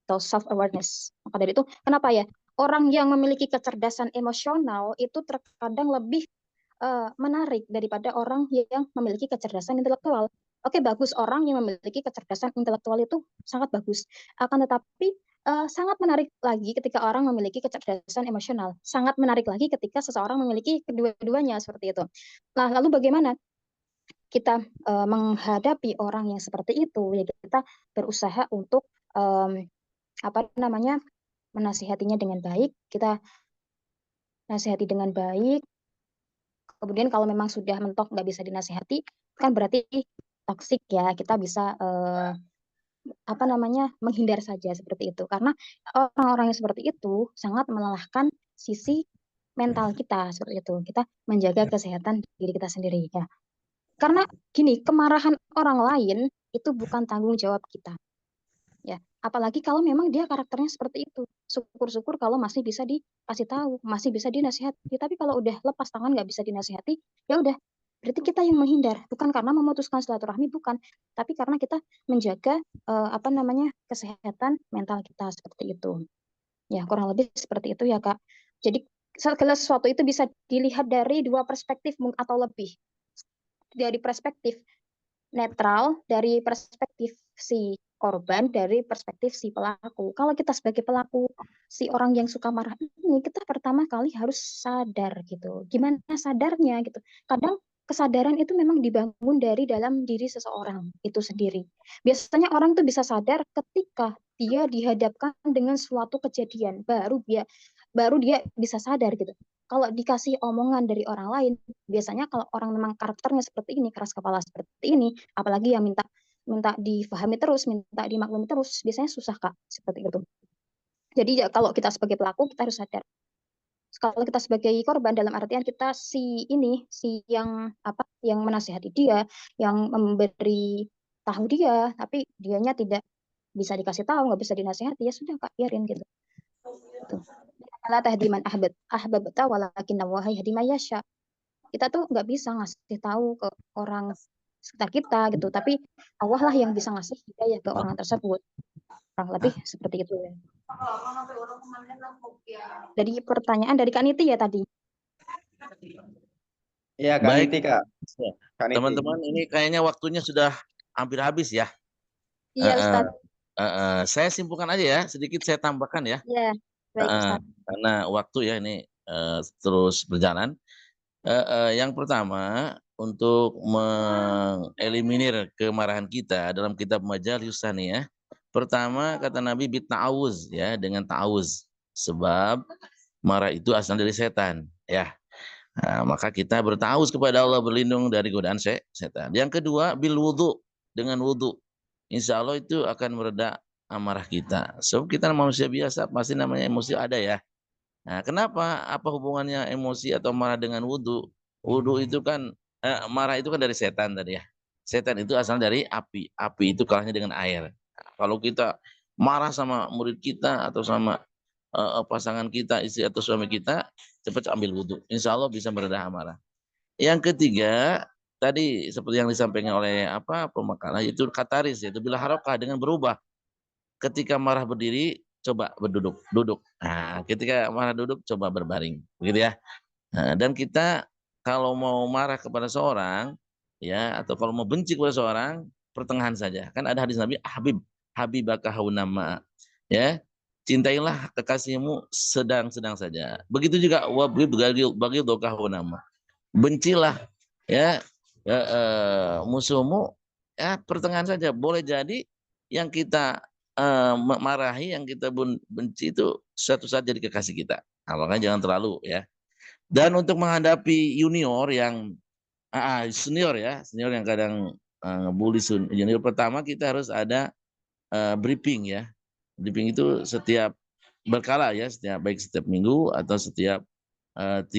atau self awareness. Maka dari itu kenapa ya orang yang memiliki kecerdasan emosional itu terkadang lebih menarik daripada orang yang memiliki kecerdasan intelektual. Oke, bagus, orang yang memiliki kecerdasan intelektual itu sangat bagus. Akan tetapi sangat menarik lagi ketika orang memiliki kecerdasan emosional. Sangat menarik lagi ketika seseorang memiliki kedua-duanya seperti itu. Nah, lalu bagaimana kita menghadapi orang yang seperti itu? Ya kita berusaha untuk menasihatinya dengan baik. Kita nasihati dengan baik. Kemudian kalau memang sudah mentok nggak bisa dinasihati, kan berarti toksik ya. Kita bisa menghindar saja seperti itu. Karena orang-orang yang seperti itu sangat melelahkan sisi mental kita seperti itu. Kita menjaga kesehatan diri kita sendiri ya. Karena gini, kemarahan orang lain itu bukan tanggung jawab kita. Ya, apalagi kalau memang dia karakternya seperti itu. Syukur-syukur kalau masih bisa dikasih tahu, masih bisa dinasihati. Tapi kalau udah lepas tangan nggak bisa dinasihati, ya udah, berarti kita yang menghindar. Bukan karena memutuskan silaturahmi, bukan. Tapi karena kita menjaga kesehatan mental kita seperti itu. Ya, kurang lebih seperti itu ya, Kak. Jadi segala sesuatu itu bisa dilihat dari dua perspektif atau lebih. Dari perspektif netral, dari perspektif si korban, dari perspektif si pelaku. Kalau kita sebagai pelaku, si orang yang suka marah ini, kita pertama kali harus sadar gitu. Gimana sadarnya gitu. Kadang kesadaran itu memang dibangun dari dalam diri seseorang itu sendiri. Biasanya orang tuh bisa sadar ketika dia dihadapkan dengan suatu kejadian, baru dia bisa sadar gitu. Kalau dikasih omongan dari orang lain, biasanya kalau orang memang karakternya seperti ini, keras kepala seperti ini, apalagi yang minta difahami terus, minta dimaklumi terus, biasanya susah, Kak, seperti itu. Jadi ya, kalau kita sebagai pelaku, kita harus sadar. Kalau kita sebagai korban, dalam artian kita si yang menasihati dia, yang memberi tahu dia, tapi dianya tidak bisa dikasih tahu, nggak bisa dinasihati, ya sudah, Kak, biarin gitu. La tahdi man ahbabta walakin Allah yahdi man yasha. Kita tuh nggak bisa ngasih tahu ke orang sekitar kita gitu, tapi Allah lah yang bisa ngasih hidayah ke orang tersebut. Kurang lebih seperti itu ya. Dari pertanyaan dari Kak Niti ya tadi. Iya, Kak Baik. Niti, Kak. Kak Niti. Teman-teman, ini kayaknya waktunya sudah hampir habis ya. Iya, Ustaz. Saya simpulkan aja ya, sedikit saya tambahkan ya. Iya, baik, Ustaz. Karena waktu ya ini terus berjalan. Yang pertama, untuk mengeliminir kemarahan kita dalam kitab Majalis Saniyah, pertama kata Nabi bita'awuz ya, dengan ta'awuz. Sebab marah itu asal dari setan ya. Nah, maka kita bertawuz kepada Allah, berlindung dari godaan setan. Yang kedua, bil wudu, dengan wudu. Insya Allah itu akan mereda amarah kita. Sebab kita manusia biasa, pasti namanya emosi ada ya. Nah, kenapa? Apa hubungannya emosi atau marah dengan wudu? Wudu itu kan, marah itu kan dari setan tadi ya. Setan itu asal dari api. Api itu kalahnya dengan air. Nah, kalau kita marah sama murid kita atau sama pasangan kita, istri atau suami kita, cepat ambil wudhu. Insya Allah bisa meredah amarah. Yang ketiga, tadi seperti yang disampaikan oleh pemakalah, itu kataris, yaitu bila harokah, dengan berubah. Ketika marah berdiri, coba duduk. Nah, ketika marah duduk, coba berbaring, begitu ya. Nah, dan kita kalau mau marah kepada seorang, ya, atau kalau mau benci kepada seorang, pertengahan saja. Kan ada hadis Nabi, habibaka haunama, ya, cintailah kekasihmu sedang-sedang saja. Begitu juga wabghid bagi haunama, bencilah, ya, musuhmu, ya, pertengahan saja. Boleh jadi yang kita marahi, yang kita benci itu suatu saat jadi kekasih kita. Nah, makanya jangan terlalu, ya. Dan untuk menghadapi junior yang senior, ya, senior yang kadang ngebully junior, pertama kita harus ada briefing, ya. Briefing itu setiap berkala, ya, baik setiap minggu atau setiap 3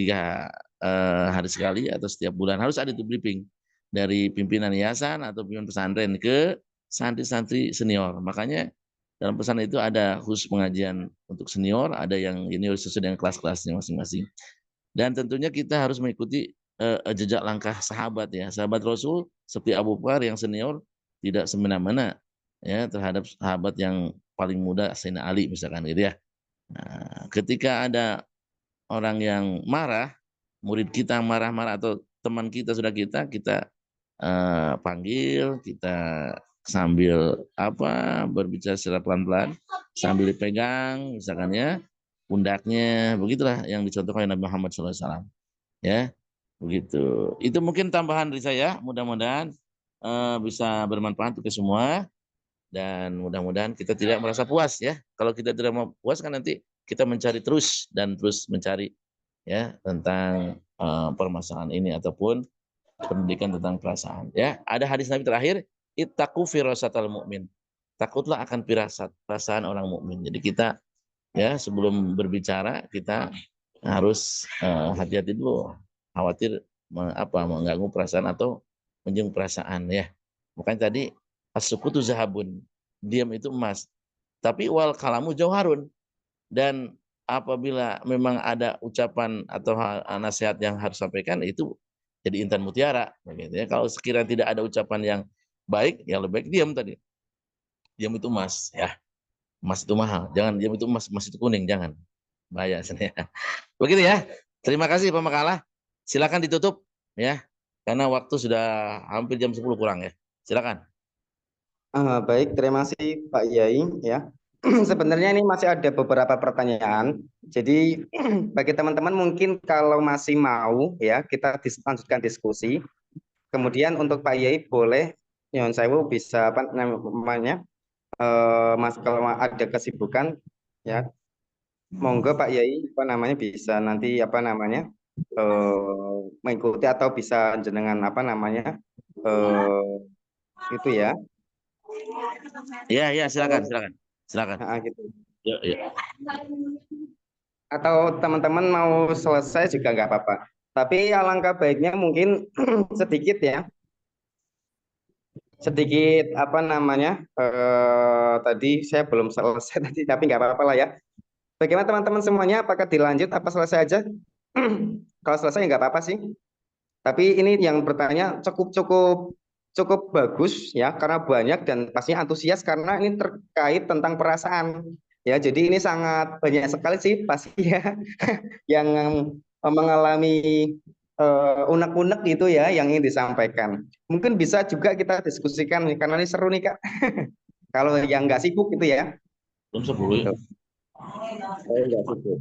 hari sekali atau setiap bulan harus ada itu briefing dari pimpinan yayasan atau pimpinan pesantren ke santri-santri senior. Makanya dalam pesan itu ada khusus pengajian untuk senior, ada yang junior sesuai dengan kelas-kelasnya masing-masing. Dan tentunya kita harus mengikuti jejak langkah sahabat, ya. Sahabat Rasul seperti Abu Bakar yang senior tidak semena-mena, ya, terhadap sahabat yang paling muda Sayyidina Ali misalkan, gitu, ya. Nah, ketika ada orang yang marah, murid kita marah-marah atau teman kita sudah kita panggil, kita sambil berbicara secara pelan-pelan, sambil dipegang misalkan, ya, pundaknya, begitulah yang dicontohkan oleh Nabi Muhammad SAW, ya, begitu. Itu mungkin tambahan dari saya, mudah-mudahan bisa bermanfaat untuk semua, dan mudah-mudahan kita tidak merasa puas, ya. Kalau kita tidak mau puas kan nanti kita mencari terus dan terus mencari, ya, tentang permasalahan ini ataupun pendidikan tentang perasaan, ya. Ada hadis Nabi terakhir, ittaqu firasatal mu'min. Takutlah akan perasaan orang mukmin. Jadi kita, ya, sebelum berbicara kita harus hati-hati dulu, khawatir mengganggu perasaan atau menyinggung perasaan, ya. Makanya tadi as-sukutu zahabun, diam itu emas, tapi wal kalamu jauharun, dan apabila memang ada ucapan atau nasihat yang harus sampaikan, itu jadi intan mutiara, begitu, ya. Kalau sekiranya tidak ada ucapan yang baik, ya lebih baik diam tadi. Diam itu emas, ya. Emas itu mahal. Jangan diam itu emas itu kuning, jangan. Bahaya sebenarnya. Begitu, ya. Terima kasih Pak Makalah. Silakan ditutup, ya. Karena waktu sudah hampir jam 10 kurang, ya. Silakan. Baik, terima kasih Pak Yai, ya. Sebenarnya ini masih ada beberapa pertanyaan. Jadi bagi teman-teman mungkin kalau masih mau, ya, kita lanjutkan diskusi. Kemudian untuk Pak Yai boleh Nyon Sewu bisa namanya Mas, kalau ada kesibukan, ya, monggo Pak Yai bisa nanti mengikuti atau bisa jenengan itu, ya. Ya, silakan. Gitu. Ya. Atau teman-teman mau selesai juga nggak apa-apa. Tapi alangkah baiknya mungkin sedikit, ya. Sedikit tadi saya belum selesai tadi, tapi nggak apa-apa lah, ya. Bagaimana teman-teman semuanya? Apakah dilanjut apa selesai aja? Kalau selesai nggak apa-apa sih. Tapi ini yang bertanya cukup bagus, ya, karena banyak dan pastinya antusias karena ini terkait tentang perasaan, ya. Jadi ini sangat banyak sekali sih pasti, ya, yang mengalami unek-unek gitu, ya, yang ingin disampaikan. Mungkin bisa juga kita diskusikan karena ini seru nih, Kak. Kalau yang nggak sibuk gitu, ya. Jam 10, ya. Nggak sibuk.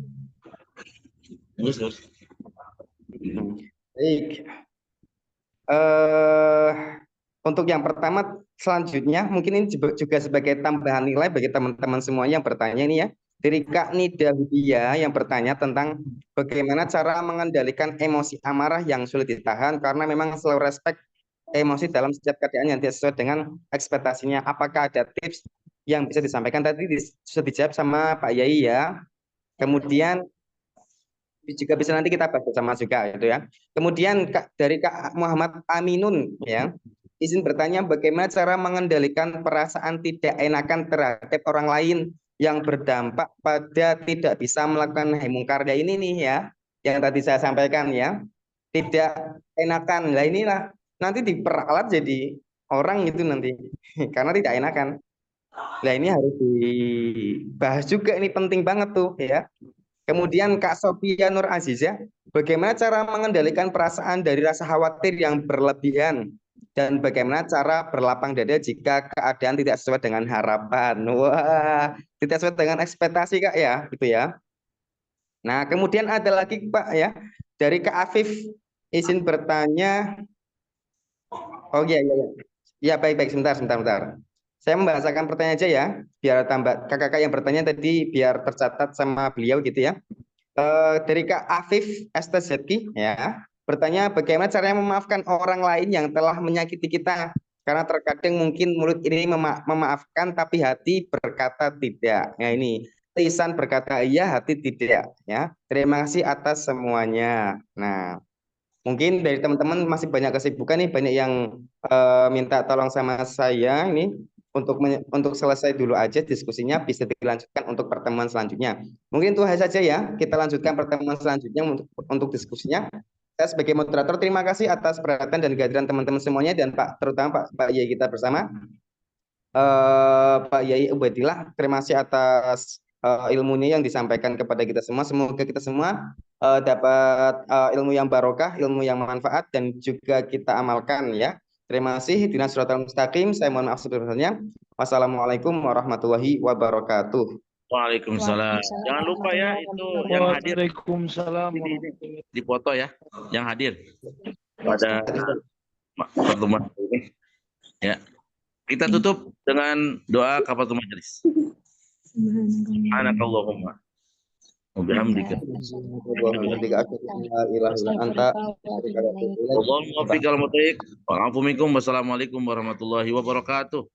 Terus. Baik. Untuk yang pertama, selanjutnya mungkin ini juga sebagai tambahan nilai bagi teman-teman semuanya yang bertanya ini, ya. Dari Kak Nida Widya yang bertanya tentang bagaimana cara mengendalikan emosi amarah yang sulit ditahan karena memang selalu respect emosi dalam setiap keadaan yang tidak sesuai dengan ekspektasinya. Apakah ada tips yang bisa disampaikan? Tadi sudah dijawab sama Pak Yai, ya. Kemudian juga bisa nanti kita bahas bersama juga, gitu, ya. Kemudian dari Kak Muhammad Aminun, ya, izin bertanya bagaimana cara mengendalikan perasaan tidak enakan terhadap orang lain yang berdampak pada tidak bisa melakukan nahi mungkar. Ini nih, ya, yang tadi saya sampaikan, ya, tidak enakan. Nah, inilah nanti diperalat jadi orang itu nanti karena tidak enakan. Nah, ini harus dibahas juga, ini penting banget tuh ya. Kemudian Kak Sofia Nur Aziza, bagaimana cara mengendalikan perasaan dari rasa khawatir yang berlebihan dan bagaimana cara berlapang dada jika keadaan tidak sesuai dengan harapan. Wah, tidak sesuai dengan ekspektasi Kak ya, gitu ya. Nah, kemudian ada lagi Pak ya, dari Kak Afif, izin bertanya. Oh iya, iya, iya. Ya, baik-baik, sebentar. Saya membahasakan pertanyaan aja ya, biar tambah kakak-kakak yang bertanya tadi biar tercatat sama beliau gitu ya. Dari Kak Afif STZK ya, bertanya bagaimana caranya memaafkan orang lain yang telah menyakiti kita. Karena terkadang mungkin mulut ini memaafkan tapi hati berkata tidak. Nah ini, lisan berkata iya, hati tidak ya. Terima kasih atas semuanya. Nah, mungkin dari teman-teman masih banyak kesibukan nih, banyak yang minta tolong sama saya ini untuk selesai dulu aja diskusinya, bisa dilanjutkan untuk pertemuan selanjutnya. Mungkin itu saja ya, kita lanjutkan pertemuan selanjutnya untuk diskusinya. Saya sebagai moderator terima kasih atas perhatian dan kehadiran teman-teman semuanya dan terutama Pak Yai kita bersama. Pak Yai Ubadillah, terima kasih atas ilmunya yang disampaikan kepada kita semua. Semoga kita semua dapat ilmu yang barokah, ilmu yang manfaat dan juga kita amalkan ya. Terima kasih. Ihdinas siratal mustaqim. Saya mohon maaf sebesar-besarnya. Wassalamualaikum warahmatullahi wabarakatuh. Waalaikumsalam. Jangan lupa ya itu yang hadir Waalaikumsalam di foto ya, yang hadir pada pertemuan ini. Ya, kita tutup dengan doa kafaratul majelis. Subhanakallahumma wa bihamdika. Wassalamualaikum warahmatullahi wabarakatuh.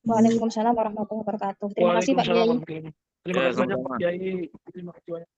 Waalaikumsalam warahmatullahi wabarakatuh. Terima kasih Pak Kiai. Terima kasih banyak Pak Kiai. Terima kasih banyak.